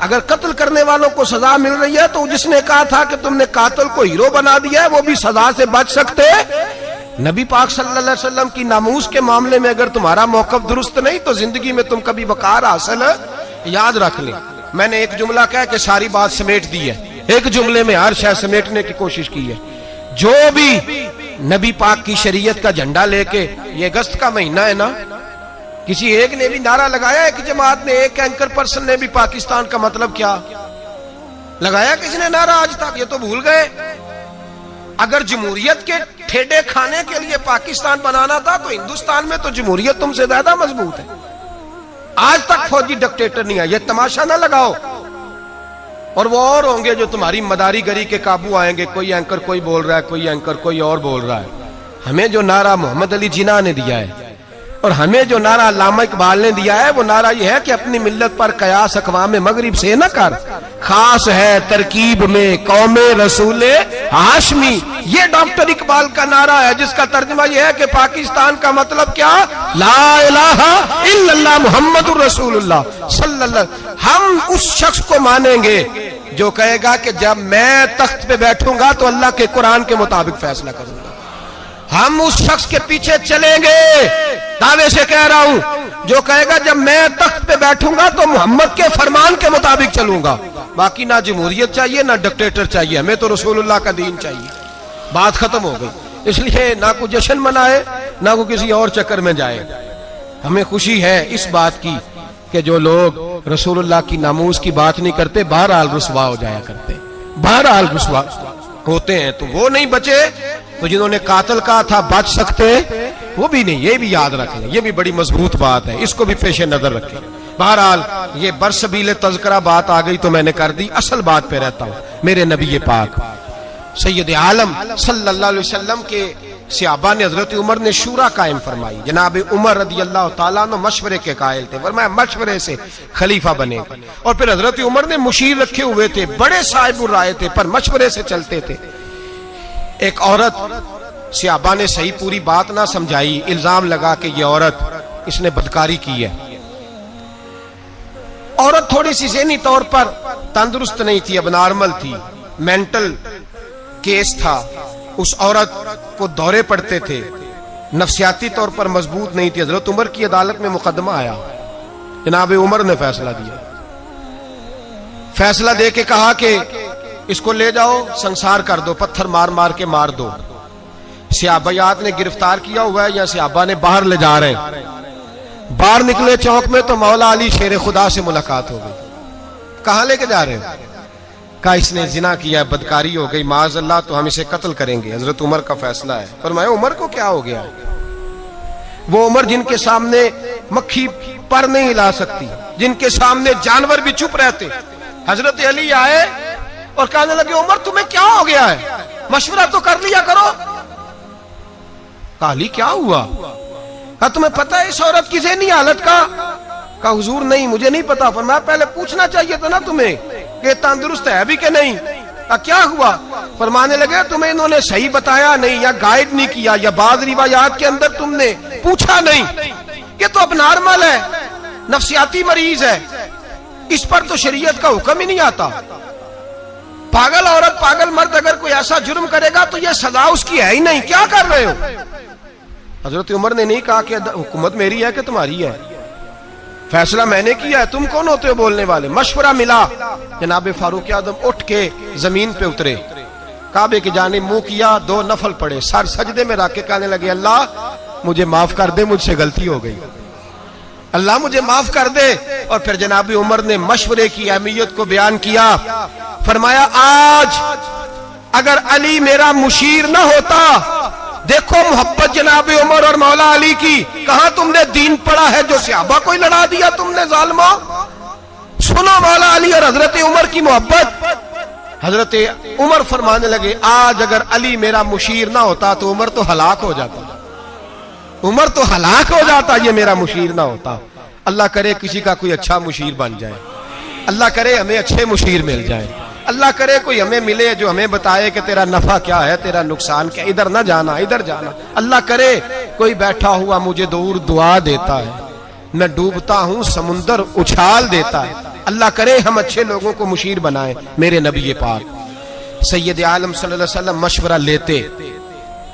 अगर कत्ल करने वालों को सजा मिल रही है तो जिसने कहा था कि तुमने कातिल को हीरो बना दिया है वो भी सजा से बच सकते। नबी पाक सल्लल्लाहु अलैहि वसल्लम की नामूस के मामले में अगर तुम्हारा मौकफ दुरुस्त नहीं तो जिंदगी में तुम कभी वकार हासिल याद रख ले। मैंने एक जुमला कह के सारी बात समेट दी है, एक जुमले में हर शय समेटने की कोशिश की है। जो भी नबी पाक की शरीयत का झंडा लेके, ये अगस्त का महीना है ना, किसी एक ने भी नारा लगाया है कि जमात ने, एक एंकर पर्सन ने भी पाकिस्तान का मतलब क्या लगाया किसी ने नारा आज तक? ये तो भूल गए। अगर जमहूरियत के ठेडे खाने के लिए पाकिस्तान बनाना था तो हिंदुस्तान में तो जमहूरियत तुमसे ज्यादा मजबूत है। आज तक फौजी डिक्टेटर नहीं आया, ये तमाशा ना लगाओ। और वो और होंगे जो तुम्हारी मदारीगरी के काबू आएंगे। कोई एंकर कोई बोल रहा है, कोई एंकर कोई और बोल रहा है। हमें जो नारा मोहम्मद अली जिन्ना ने दिया है और हमें जो नारा अल्लामा इकबाल ने दिया है वो नारा ये है कि अपनी मिल्लत पर कयास अक़वाम मगरिब से न कर, खास है तरकीब में कौमे रसूले हाशमी। ये डॉक्टर इकबाल का नारा है जिसका तर्जुमा यह है कि पाकिस्तान का मतलब क्या, ला इलाहा इल्लल्लाह मुहम्मदुर रसूलुल्लाह सल्लल्लाहु। हम उस शख्स को मानेंगे जो कहेगा कि जब मैं तख्त पे बैठूंगा तो अल्लाह के कुरान के मुताबिक फैसला करूंगा। हम उस शख्स के पीछे चलेंगे, दावे से कह रहा हूं, जो कहेगा जब मैं तख्त पे बैठूंगा तो मोहम्मद के फरमान के मुताबिक चलूंगा। बाकी ना जमहूरियत चाहिए ना डिक्टेटर चाहिए, हमें तो रसूलुल्लाह का दीन चाहिए। बात खत्म हो गई। इसलिए ना कोई जश्न मनाए ना कोई किसी और चक्कर में जाए। हमें खुशी है इस बात की कि जो लोग रसूलुल्लाह की नामूस की बात नहीं करते बहरहाल रुसवा हो जाया करते, बहरहाल रुसवा होते हैं। तो वो नहीं बचे तो जिन्होंने कातिल कहा था बच सकते वो भी नहीं। ये भी याद रख लें, ये भी बड़ी मजबूत बात है, इसको भी पेश नजर रखें। बहरहाल ये बरसबीले तज़किरा बात आ गई तो मैंने कर दी। असल बात पे रहता हूं। मेरे नबी पाक सैयद आलम सल्लल्लाहु अलैहि वसल्लम के सहाबा ने, हजरत उमर ने शूरा कायम फरमाई। जनाब उमर रदी अल्लाह तआला अन्हु मशवरे के कायल थे, फरमाया मशवरे से खलीफा बने। और फिर हजरत उमर ने मुशीर रखे हुए थे, बड़े साहिब राय थे पर मशवरे से चलते थे। एक औरत सहाबा ने सही पूरी बात ना समझाई, इल्जाम लगा कि ये औरत इसने बदकारी की है। औरत थोड़ी सी ज़हनी तौर पर तंदुरुस्त नहीं थी, अब नॉर्मल थी, मेंटल केस था। उस औरत को दौरे पड़ते थे, नफ्सियाती तौर पर मजबूत नहीं थी। हजरत उमर की अदालत में मुकदमा आया, जनाब उमर ने फैसला दिया। फैसला दे के कहा कि इसको ले जाओ, संसार कर दो, पत्थर मार मार के मार दो। सहाबायात ने गिरफ्तार किया हुआ है या सहाबा ने बाहर ले जा रहे हैं। बाहर निकले चौक में तो मौला अली शेर खुदा से मुलाकात हो गई। कहां लेके जा रहे हैं? कहा इसने जिना किया, बदकारी हो गई, माज़ अल्लाह, तो हम इसे कत्ल करेंगे। हजरत उमर का फैसला है। फरमाया उमर को क्या हो गया? वो उमर जिनके सामने मक्खी पर नहीं हिला सकती, जिनके सामने जानवर भी चुप रहते। हजरत अली आए और कहने लगे उमर तुम्हें क्या हो गया है, मशवरा तो कर लिया करो। अली क्या हुआ? कहा तुम्हें पता है इस औरत की ज़हनी हालत का? कहा हुजूर नहीं, मुझे नहीं पता। फरमाया पहले पूछना चाहिए था ना तुम्हें कि तंदुरुस्त है भी कि नहीं। कहा क्या हुआ? फरमाने लगे तुम्हें इन्होंने सही बताया नहीं, या गाइड नहीं किया, या बाज़ रिवायात के अंदर तुमने पूछा नहीं। ये तो अब नॉर्मल है, नफ्सियाती मरीज है, इस पर तो शरीयत का हुक्म ही नहीं आता। पागल औरत पागल मर्द अगर कोई ऐसा जुर्म करेगा तो यह सजा उसकी है ही नहीं, क्या कर रहे हो? हजरत उमर ने नहीं कहा कि हुकूमत मेरी है कि तुम्हारी है, फैसला मैंने किया है, तुम कौन होते हो बोलने वाले। मशवरा मिला, जनाब फारूक आदम उठ के जमीन पे उतरे, काबे की जानिब मुंह किया, 2 नफल पड़े, सर सजदे में रख के कहने लगे अल्लाह मुझे माफ कर दे, मुझसे गलती हो गई, अल्लाह मुझे माफ कर दे। और फिर जनाब उमर ने मशवरे की अहमियत को बयान किया। फरमाया आज अगर अली मेरा मुशीर न होता, देखो मोहब्बत जनाब उमर और मौला अली की, कहां तुमने दीन पढ़ा है जो सहाबा को लड़ा दिया तुमने जालिमो। सुनो मौला अली और हजरत उमर की मोहब्बत। हजरत उमर फरमाने लगे आज अगर अली मेरा मुशीर ना होता तो उमर तो हलाक हो जाता, उमर तो हलाक हो जाता, ये मेरा मुशीर ना होता। अल्लाह करे किसी का कोई अच्छा मुशीर बन जाए, अल्लाह करे हमें अच्छे मुशीर मिल जाए, अल्लाह करे कोई हमें मिले जो हमें बताए कि तेरा नफा क्या है, तेरा नुकसान क्या, इधर ना जाना इधर जाना। अल्लाह करे कोई बैठा हुआ मुझे दूर दुआ देता है, मैं डूबता हूं समुंदर उछाल देता है। अल्लाह करे हम अच्छे लोगों को मुशीर बनाए। मेरे नबी पाक सैयद आलम सल्लल्लाहु अलैहि वसल्लम मशवरा लेते,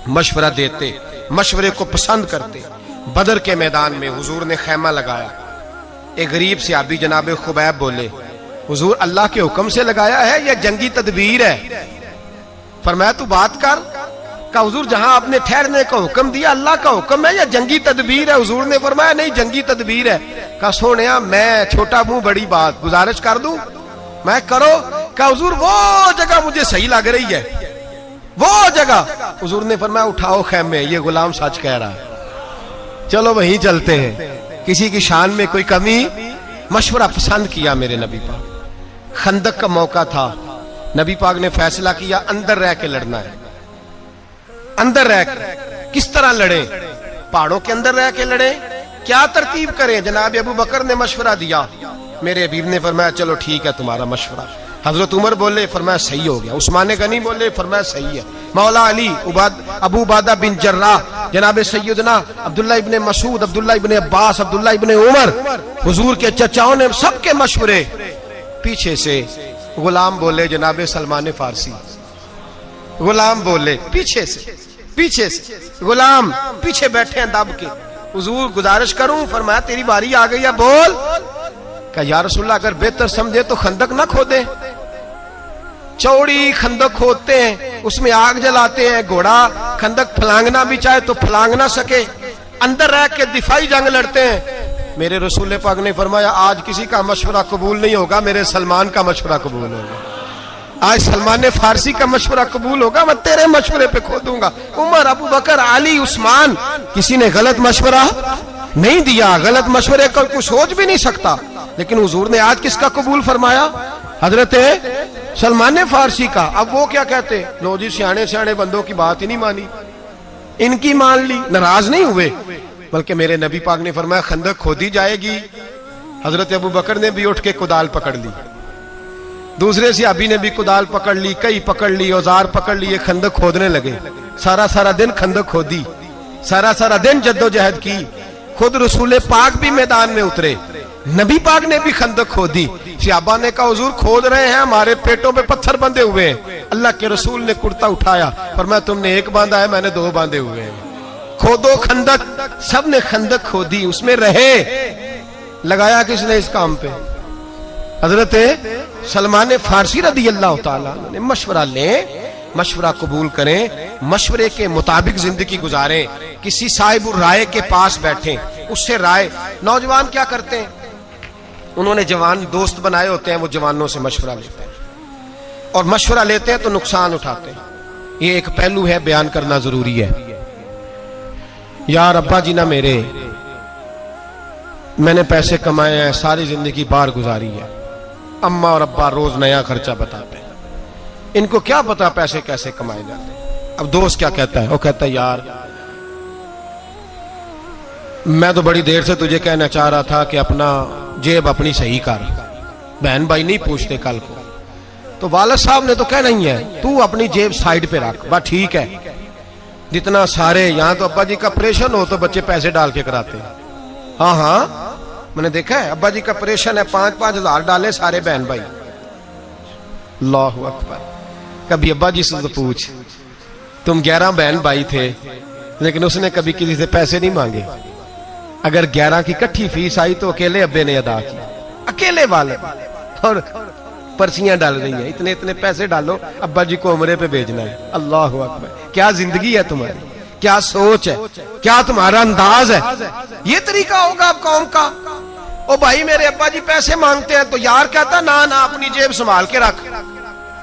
मशवरा देते, मशवरे को पसंद करते। बदर के मैदान में हुजूर ने खैमा लगाया। एक गरीब सहाबी जनाब खुबैब बोले हुजूर अल्लाह के हुक्म से लगाया है या जंगी तदबीर है? फरमाया तू बात कर। का हुजूर जहां आपने ठहरने का हुक्म दिया अल्लाह का हुक्म है या जंगी तदबीर है? हुजूर ने फरमाया नहीं जंगी तदबीर है। का सोनिया मैं छोटा मुंह बड़ी बात, गुजारिश कर दूं मैं करो। का हुजूर वो जगह मुझे सही लग रही है, वो जगह। हुजूर ने फरमाया उठाओ खैमे, ये गुलाम सच कह रहा है, चलो वहीं चलते हैं, किसी की शान में कोई कमी। मशवरा पसंद किया मेरे नबी पाक। खंदक का मौका था, नबी पाक ने फैसला किया अंदर रह के लड़ना है। अंदर रह के किस तरह लड़े? पहाड़ों के अंदर रह के लड़े, क्या तरतीब करें? जनाब अबू बकर ने मशवरा दिया, मेरे हबीब ने फरमाया चलो ठीक है तुम्हारा मशवरा। हजरत उमर बोले, फरमाया सही हो गया। उस्मान गनी बोले, फरमाया सही है। मौला अली, अबू उबादा बिन जर्राह, जनाब सैयदना अब्दुल्ला इब्ने मसूद, अब्दुल्ला इब्ने अब्बास, अब्दुल्ला इब्ने उमर, हुजूर के चचाओं ने सबके मशवरे। पीछे से गुलाम बोले, जनाब सलमान फारसी, गुलाम बोले पीछे से गुलाम पीछे बैठे हैं दब के। हुजूर गुजारिश करूं? फरमाया तेरी बारी आ गई है, बोल। क्या या रसूलल्लाह अगर बेहतर समझे तो खंदक ना खोदे, चौड़ी खंदक खोदते हैं, उसमें आग जलाते हैं, घोड़ा खंदक फलांगना भी चाहे तो फलांग ना सके, अंदर रह के दिफाई जंग लड़ते हैं। मेरे रसूल पाक ने फरमाया आज किसी का मशवरा कबूल नहीं होगा, मेरे सलमान का मशवरा कबूल होगा। आज सलमान फारसी का मशवरा कबूल होगा, मैं तेरे मशवरे पे खोदूंगा। उमर, अबू बकर, अली, उस्मान, किसी ने गलत मशवरा नहीं दिया, गलत मशवरे का कोई सोच भी नहीं सकता। लेकिन हुजूर ने आज किसका कबूल फरमाया? हजरत सलमान फारसी का। अब वो क्या कहते, लो जी सियाने सियाने बंदों की बात ही नहीं मानी, इनकी मान ली, नाराज नहीं हुए, बल्कि मेरे नबी पाक ने फरमाया खंदक खोदी जाएगी। हजरत अबू बकर ने भी उठ के कुदाल पकड़ ली, दूसरे सहाबी ने भी कुदाल पकड़ ली, कई पकड़ ली, औजार पकड़ लिए, खंदक खोदने लगे। सारा दिन खंदक खोदी, सारा दिन जद्दोजहद की, खुद रसूल पाक भी मैदान में उतरे, नबी पाक ने भी खंदक खोदी। सहाबा ने कहा हुजूर खोद रहे हैं, हमारे पेटों पे पत्थर बंधे हुए हैं। अल्लाह के रसूल ने कुर्ता उठाया, फरमाया तुमने एक बांधा है, मैंने दो बांधे हुए हैं। खोदो खंदक। सब ने खंदक खोदी, उसमें रहे। लगाया किसने इस काम पे? हजरत सलमान फारसी रदी अल्लाह तआला ने मशवरा लें, मशवरा कबूल करें, मशवरे के मुताबिक जिंदगी गुजारें, किसी साहिब राय के पास बैठे, उससे राय। नौजवान क्या करते हैं, उन्होंने जवान दोस्त बनाए होते हैं, वो जवानों से मशवरा लेते हैं और मशवरा लेते हैं तो नुकसान उठाते हैं। ये एक पहलू है, बयान करना जरूरी है। यार अब्बा जी ना मेरे, मैंने पैसे कमाए हैं, सारी जिंदगी बाहर गुजारी है, अम्मा और अब्बा रोज नया खर्चा बताते हैं, इनको क्या पता पैसे कैसे कमाए जाते हैं। अब दोस्त क्या कहता है, वो कहता है यार मैं तो बड़ी देर से तुझे कहना चाह रहा था कि अपना जेब अपनी सही कर, बहन भाई नहीं पूछते कल को, तो वालिद साहब ने तो कहना ही है तू अपनी जेब साइड पे रख। बस ठीक है, जितना सारे यहाँ तो अब्बा जी का ऑपरेशन हो तो बच्चे पैसे डाल के कराते हैं। हाँ हाँ मैंने देखा है, अब्बा जी का ऑपरेशन है, 5-5 हजार डाले सारे बहन भाई। अल्लाहु अकबर। कभी अब्बा जी से तो पूछ, तुम 11 बहन भाई थे लेकिन उसने कभी किसी से पैसे नहीं मांगे। अगर 11 की इकट्ठी फीस आई तो अकेले अब्बे ने अदा की, अकेले वाले, और पर्चियां डाल रही हैं, इतने इतने पैसे डालो, अब्बा जी को उम्रे पे भेजना है। अल्लाहु अकबर। क्या जिंदगी है तुम्हारी, क्या सोच है, क्या तुम्हारा अंदाज है। ये तरीका होगा अब कौम का। ओ भाई मेरे अब्बा जी पैसे मांगते हैं तो यार कहता ना ना अपनी जेब संभाल के रख।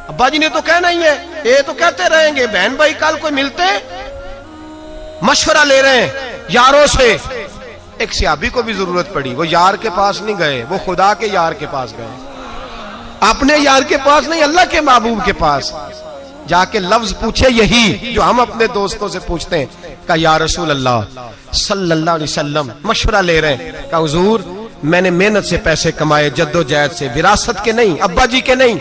अब्बा जी ने तो कहना ही है, ये तो कहते रहेंगे। बहन भाई कल कोई मिलते मशवरा ले रहे हैं यारों से। एक सहाबी को भी जरूरत पड़ी, वो यार के पास नहीं गए, वो खुदा के यार के पास गए, अपने यार के पास नहीं, अल्लाह के महबूब के पास जाके लफ्ज पूछे यही जो हम अपने दोस्तों से पूछते हैं। कहा या रसूल अल्लाह सल्लल्लाहु अलैहि वसल्लम, मशवरा ले रहे हैं। कहा हुजूर मैंने मेहनत से पैसे कमाए, जद्दोजहद से, विरासत के नहीं, अब्बा जी के नहीं,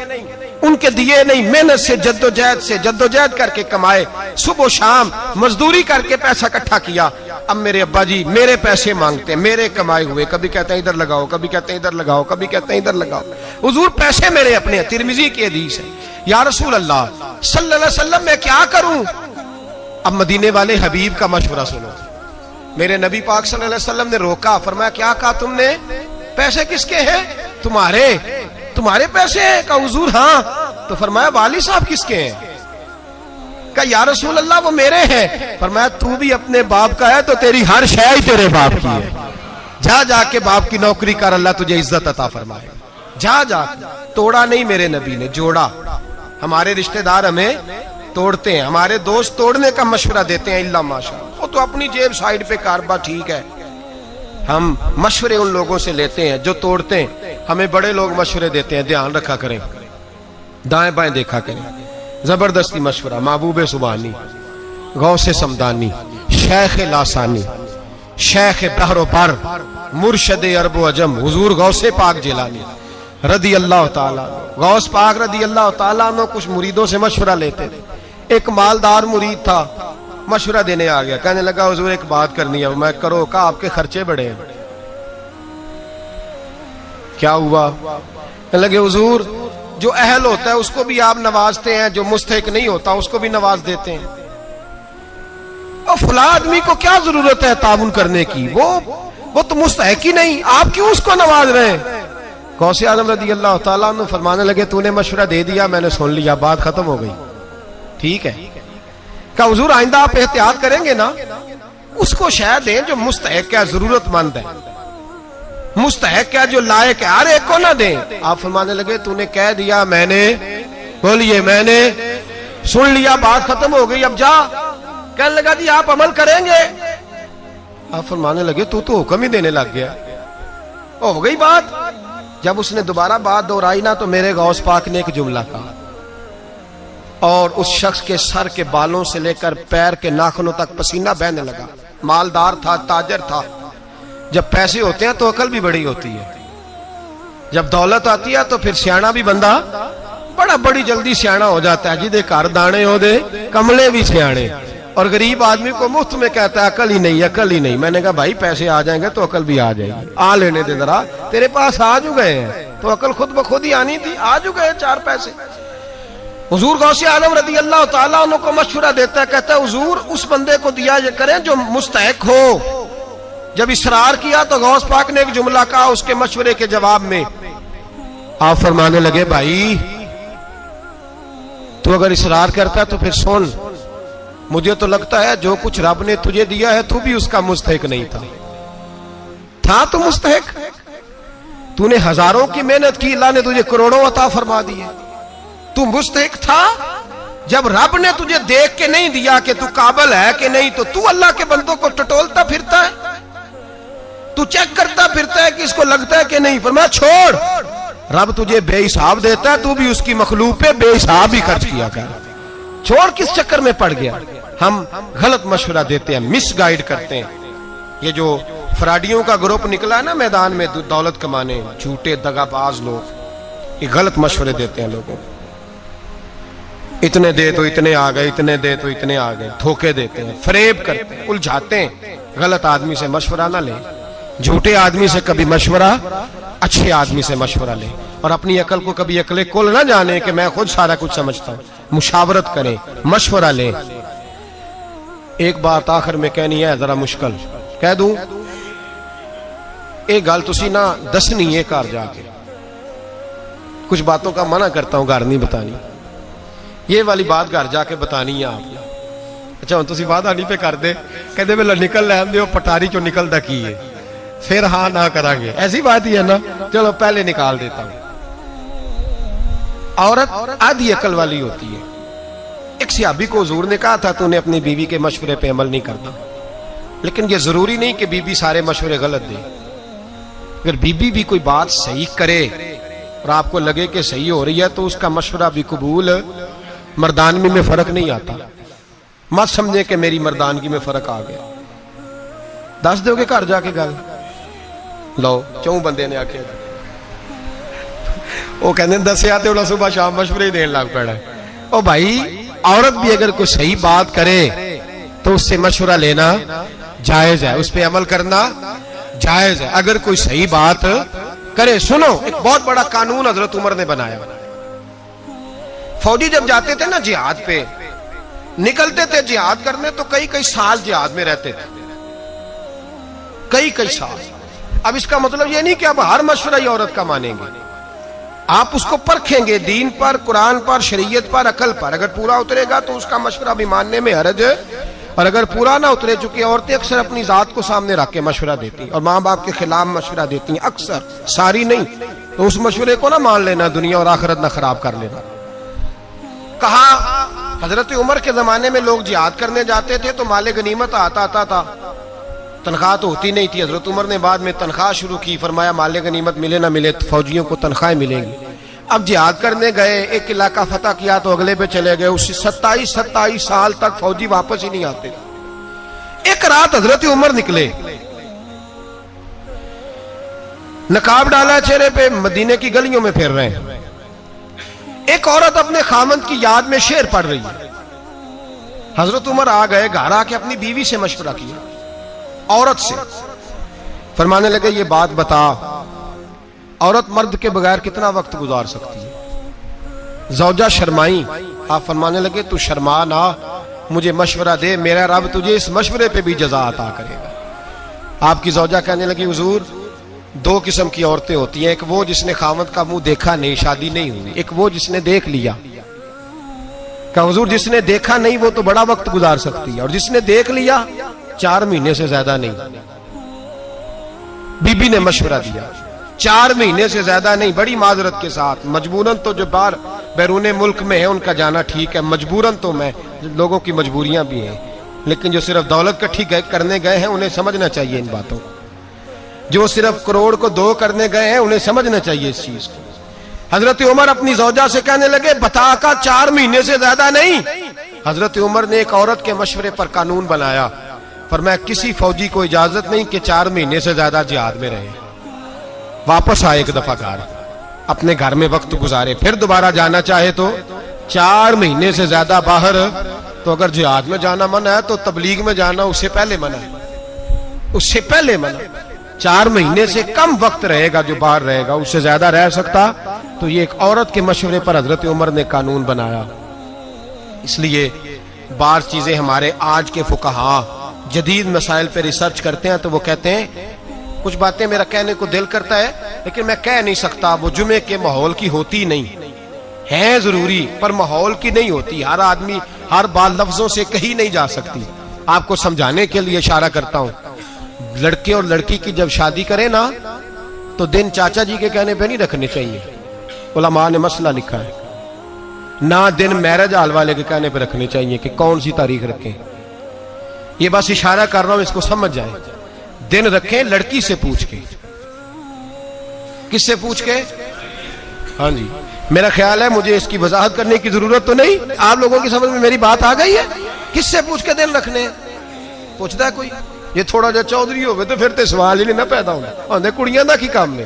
उनके दिए नहीं, मेहनत से जद्दोजहद करके कमाए, सुबह शाम मजदूरी करके पैसा इकट्ठा किया। अब मेरे अब्बा जी मेरे पैसे मांगते हैं, मेरे कमाए हुए, कभी कहते हैं इधर लगाओ, कभी कहते हैं इधर लगाओ, कभी कहते हैं इधर लगाओ। हुजूर पैसे मेरे अपने हैं, तिरमिजी की हदीस है। या रसूल अल्लाह सल्लल्लाहु अलैहि वसल्लम मैं क्या करूं? अब मदीने वाले हबीब का मशवरा सुनो। मेरे नबी पाक सल्लल्लाहु अलैहि वसल्लम ने रोका, फरमाया क्या कहा तुमने? पैसे किसके हैं? तुम्हारे, तुम्हारे पैसे हैं? कहा हुजूर हाँ। तो फरमाया वाली साहब किसके हैं? कहा या रसूल अल्लाह वो मेरे हैं। फरमाया तू भी अपने बाप का है तो तेरी हर शय ही तेरे बाप की है, जा जाके बाप की नौकरी कर, अल्लाह तुझे इज्जत अता फरमाए, जा जा। तोड़ा नहीं मेरे नबी ने, जोड़ा। हमारे रिश्तेदार हमें तोड़ते हैं, हमारे दोस्त तोड़ने का मशवरा देते हैं, इल्ला माशा, वो तो अपनी जेब साइड पे कारबा ठीक है। हम मशवरे उन लोगों से लेते हैं जो तोड़ते हैं, हमें बड़े लोग मशवरे देते हैं, ध्यान रखा करें, दाएं बाएं देखा करें। जबरदस्ती मशवरा, महबूब सुबानी, गौसे समदानी, शेख लासानी, शेख बहरो बर, मुर्शद अरब अजम, हुजूर गौसे पाक जिलानी रदी अल्लाह ताला, गौस पाक रदी अल्लाह ताला ने कुछ मुरीदों से मशवरा लेते थे। एक मालदार मुरीद था, मशवरा देने आ गया, कहने लगा हुजूर एक बात करनी है। मैं करो, कहा आपके खर्चे बड़े हैं। क्या हुआ? कहने लगे हुजूर जो अहल होता है उसको भी आप नवाजते हैं, जो मुस्तहिक नहीं होता उसको भी नवाज देते हैं, और फला आदमी को क्या जरूरत है ताउन करने की, वो तो मुस्तहिक ही नहीं, आप क्यों उसको नवाज रहे हैं? गौसे आजम रदी अल्लाह ताला अन्हु फरमाने लगे तूने मशवरा दे दिया, मैंने सुन लिया, बात खत्म हो गई, ठीक है। क्या हुजूर आइंदा आप एहतियात करेंगे ना, उसको शायद दें जो मुस्तहिक है, जरूरतमंद है, मुस्तहिक है, जो लायक है, हर एक को ना दें। आप फरमाने लगे तूने कह दिया, मैंने, बोलिए मैंने सुन लिया, बात खत्म हो गई, अब जा। कहने लगा जी आप अमल करेंगे? आप फरमाने लगे तू तो हुक्म ही देने लग गया, हो गई बात। जब उसने दोबारा बात दोहराई ना तो मेरे गौस पाक ने एक जुमला कहा, और उस शख्स के सर के बालों से लेकर पैर के नाखूनों तक पसीना बहने लगा। मालदार था, ताजर था। जब पैसे होते हैं तो अकल भी बड़ी होती है, जब दौलत आती है तो फिर सियाना भी बंदा बड़ी जल्दी सियाना हो जाता है। जिदे घर दाने हो दे कमले भी सियाने, और गरीब आदमी को मुफ्त में कहता है अकल ही नहीं, अकल ही नहीं। मैंने कहा भाई पैसे आ जाएंगे तो अकल भी आ जाएगी, आ लेने दे जरा, तेरे पास आ जो गए हैं तो अकल खुद ब खुद ही आनी थी, आ जो गए 4 पैसे। हुजूर गौसे आजम रज़ी अल्लाह ताला अन्हु को मशवरा देता है, कहता है हुजूर उस बंदे को दिया करें जो मुस्तहक हो। जब इसरार किया तो गौस पाक ने एक जुमला कहा उसके मशवरे के जवाब में। आप फरमाने लगे भाई तू अगर इसरार करता है तो फिर सुन, मुझे तो लगता है जो कुछ रब ने तुझे दिया है तू भी उसका मुस्तहक नहीं था तो मुस्तहक। तूने हजारों की मेहनत की, अल्लाह ने तुझे करोड़ों अता फरमा दिए, तू मुस्तहक था। जब रब ने तुझे देख के नहीं दिया कि तू काबिल है कि नहीं, तो तू अल्लाह के बंदों को टटोलता फिरता है, तू चेक करता फिरता है कि इसको लगता है कि नहीं। फरमाया छोड़, रब तुझे बेहिसाब देता है, तू भी उसकी मखलूक पे बेहिसाब ही खर्च किया कर। छोड़, किस चक्कर में पड़ गया। हम गलत मशवरा देते हैं, मिसगाइड करते हैं। ये जो फ्राडियों का ग्रुप निकला है ना मैदान में दौलत कमाने, झूठे दगाबाज लोग, ये गलत मशवरे देते हैं लोगों को। इतने दे तो इतने आ गए, इतने दे तो इतने आ गए, धोखे देते हैं, फरेब करते हैं, उलझाते हैं। गलत आदमी से मशवरा ना ले, झूठे आदमी से कभी मशवरा, अच्छे आदमी से मशवरा ले। और अपनी अकल को कभी अकले कुल ना जाने कि मैं खुद सारा कुछ समझता हूं। मुशावरत करें, मशवरा ले। एक बात आखिर में कहनी है, जरा मुश्किल कह दूं, एक गल तुसी ना दसनी है घर जाके। कुछ बातों का मना करता हूं, घर नहीं बतानी। ये वाली बात घर जाके बतानी है आपने। अच्छा हम तुसी वादा नहीं पे कर दे, कहते वे निकल लैन दे पटारी चो निकलता की है, फिर हाँ ना करांगे, ऐसी बात ही है ना। चलो पहले निकाल देता हूं। औरत आधी अकल वाली होती है। एक सहाबी को हुजूर ने कहा था तूने अपनी बीवी के मशवरे पे अमल नहीं करता, लेकिन ये जरूरी नहीं कि बीवी सारे मशवरे गलत दे। अगर बीबी भी कोई बात सही करे और आपको लगे कि सही हो रही है तो उसका मशवरा भी कबूल। मर्दानगी में फर्क नहीं आता, मत समझे कि मेरी मर्दानगी में फर्क आ गया। दस दोगे घर जाके गल, लो चौं बंदे ने आखे वो कहते दसिया तो सुबह शाम मशवरे ही देने लग पैना। ओ भाई औरत भी अगर कोई सही बात करे तो उससे मशवरा लेना जायज है, उस पर अमल करना जायज है। अगर कोई सही बात करे, सुनो एक बहुत बड़ा कानून हजरत उमर ने बनाया। फौजी जब जाते थे ना जिहाद पे, निकलते थे जिहाद करने, तो कई कई साल जिहाद में रहते थे, कई कई साल। अब इसका मतलब ये नहीं कि अब हर मशवरा ही औरत का मानेंगे, आप उसको परखेंगे दीन पर, कुरान पर, शरीयत पर, अकल पर। अगर पूरा उतरेगा तो उसका मशवरा भी मानने में हर्ज है, और अगर पूरा ना उतरे, चूंकि औरतें अक्सर अपनी जात को सामने रख के मशवरा देती और माँ बाप के खिलाफ मशवरा देती हैं, अक्सर, सारी नहीं, तो उस मशवरे को ना मान लेना, दुनिया और आखिरत ना खराब कर लेना। कहा हजरत उमर के जमाने में लोग जिहाद करने जाते थे तो माले गनीमत आता था, तनख्वाह तो होती नहीं थी। हजरत उमर ने बाद में तनख्वाह शुरू की, फरमाया माले गनीमत मिले ना मिले फौजियों को तनख्वाहें मिलेंगी। अब जिहाद करने गए, एक इलाका फतह किया तो अगले पे चले गए, उससे 27 साल तक फौजी वापस ही नहीं आते। एक रात हजरत उमर निकले, नकाब डाला चेहरे पे, मदीने की गलियों में फिर रहे हैं। एक औरत अपने खामंद की याद में शेर पढ़ रही है। हजरत उमर आ गए, घर आके अपनी बीवी से मशवरा किया, औरत से। फरमाने लगे ये बात बता, औरत मर्द के बगैर कितना वक्त गुजार सकती है। जौजा शर्माई, आप फरमाने लगे तू शर्मा ना, मुझे मशवरा दे, मेरा रब तुझे इस मशवरे पे भी जज़ा अता करेगा। आपकी जौजा कहने लगी हुजूर 2 किस्म की औरतें होती हैं, एक वो जिसने खामद का मुंह देखा नहीं, शादी नहीं हुई, एक वो जिसने देख लिया। कहा हुजूर जिसने देखा नहीं वो तो बड़ा वक्त गुजार सकती है, और जिसने देख लिया 4 महीने से ज्यादा नहीं। बीबी ने मशवरा दिया 4 महीने से ज्यादा नहीं, बड़ी माजरत के साथ। मजबूरन तो जो बाहर बैरून मुल्क में है उनका जाना ठीक है, मजबूरन तो मैं, लोगों की मजबूरियां भी हैं, लेकिन जो सिर्फ दौलत इकट्ठी करने गए हैं उन्हें समझना चाहिए इन बातों को। जो सिर्फ करोड़ को 2 करने गए हैं उन्हें समझना चाहिए इस चीज को। हजरत उमर अपनी जौजा से कहने लगे बता का 4 महीने से ज्यादा नहीं। हजरत उमर ने एक औरत के मशवरे पर कानून बनाया, फरमाया किसी फौजी को इजाजत नहीं कि 4 महीने से ज्यादा जिहाद में रहे, वापस आए एक दफा घर, अपने घर में वक्त गुजारे, फिर दोबारा जाना चाहे तो 4 महीने से ज्यादा बाहर तो अगर जिहाद में जाना मना है तो तबलीग में जाना उससे पहले मना है, उससे पहले मना। 4 महीने से कम वक्त रहेगा जो बाहर रहेगा, उससे ज्यादा रह सकता तो ये एक औरत के मशवरे पर हजरत उमर ने कानून बनाया। इसलिए बार चीजें हमारे आज के फुकहा जदीद मसाइल पे रिसर्च करते हैं तो वो कहते हैं कुछ बातें मेरा कहने को दिल करता है लेकिन मैं कह नहीं सकता, वो जुमे के माहौल की होती नहीं है, जरूरी पर माहौल की नहीं होती। हर आदमी हर बात लफ्जों से कही नहीं जा सकती। आपको समझाने के लिए इशारा करता हूं, लड़के और लड़की की जब शादी करें ना तो दिन चाचा जी के कहने पे नहीं रखने चाहिए, उलमा ने मसला लिखा है। ना दिन मैरिज हाल वाले के कहने पे रखने चाहिए कि कौन सी तारीख रखें। ये बस इशारा कर रहा हूं, इसको समझ जाए। दिन रखें लड़की से पूछ के। किससे पूछ के? हाँ जी, मेरा ख्याल है मुझे इसकी वजाहत करने की जरूरत तो नहीं, आप लोगों की समझ में मेरी बात आ गई है। किससे पूछ के दिन रखने? पूछता है कोई? ये थोड़ा जा चौधरी हो तो फिर तो सवाल ही नहीं ना पैदा होना, कुड़ियां दा की काम ने।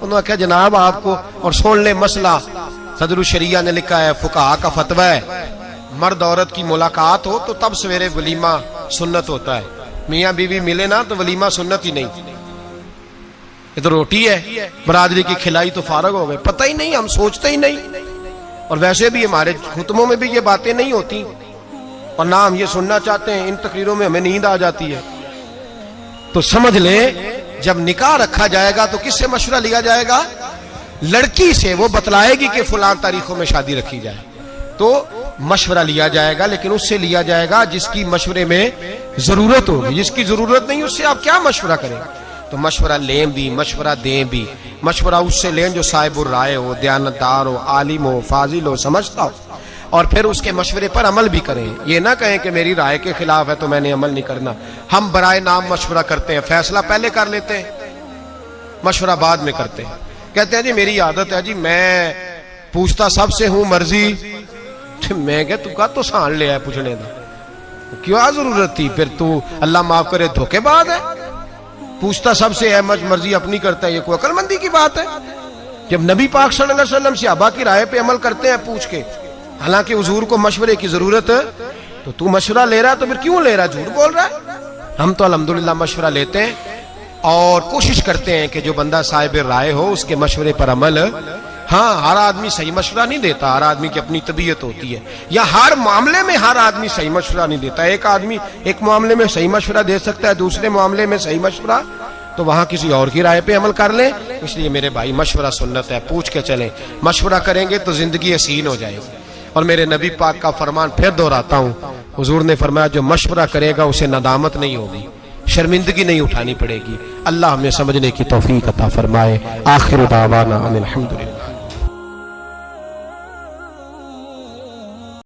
उन्होंने कहा जनाब आपको, और सुन ले मसला सदरुल शरिया ने लिखा है, फुकाहा का फतवा है, मर्द औरत की मुलाकात हो तो तब सवेरे वलीमा सुन्नत होता है, मियाँ बीवी मिले ना तो वलीमा सुन्नत ही नहीं। ये तो रोटी है, बरादरी की खिलाई तो फारग हो गए, पता ही नहीं, हम सोचते ही नहीं। और वैसे भी हमारे खुतबों में भी ये बातें नहीं होती और ना हम ये सुनना चाहते हैं। इन तकरीरों में हमें नींद आ जाती है। तो समझ ले, जब निकाह रखा जाएगा तो किससे मशवरा लिया जाएगा? लड़की से। वो बतलाएगी कि फलां तारीखों में शादी रखी जाए तो मशवरा लिया जाएगा, लेकिन उससे लिया जाएगा जिसकी मशवरे में जरूरत होगी। जिसकी जरूरत नहीं उससे आप क्या मशवरा करें? तो मशवरा लें भी, मशवरा दें भी। मशवरा उससे लें जो साहिबुर राय हो, दयानतदार हो, आलिम हो, फाजिल हो, समझता हो, और फिर उसके मशवरे पर अमल भी करें। ये ना कहें कि मेरी राय के खिलाफ है तो मैंने अमल नहीं करना। हम बराए नाम मशवरा करते हैं, फैसला पहले कर लेते हैं, मशवरा बाद में करते हैं। कहते हैं जी मेरी आदत है जी, मैं पूछता सबसे हूं मर्जी। मैं क्या तू का तो सान लिया है पूछने का, क्या जरूरत थी? फिर तू अल्लाह माफ करे धोखेबाज है। पूछता सबसे है, मर्जी अपनी करता है, ये कोई अकलमंदी की बात है? जब नबी पाक सल्लल्लाहु अलैहि वसल्लम सहाबा की राय पे अमल करते हैं पूछ के, हालांकि हुजूर को मशवरे की जरूरत है, तो तू मशवरा ले रहा है तो फिर क्यों ले रहा है? झूठ बोल रहा है। हम तो अल्हम्दुलिल्लाह मशवरा लेते हैं और कोशिश करते हैं कि जो बंदा साहिब राय हो उसके मशवरे पर अमल। हाँ, हर आदमी सही मशवरा नहीं देता, हर आदमी की अपनी तबीयत होती है, या हर मामले में हर आदमी सही मशवरा नहीं देता। एक आदमी एक मामले में सही मशवरा दे सकता है, दूसरे मामले में सही मशवरा, तो वहां किसी और की राय पे अमल कर ले। इसलिए मेरे भाई मशवरा सुन्नत है, पूछ के चलें। मशवरा करेंगे तो जिंदगी हसीन हो जाएगी। और मेरे नबी पाक का फरमान फिर दोहराता हूँ, हुजूर ने फरमाया जो मशवरा करेगा उसे नदामत नहीं होगी, शर्मिंदगी नहीं उठानी पड़ेगी। अल्लाह हमें समझने की तौफीक अता फरमाए। आखिर दावाना अनिल हम्दुलिल्लाह।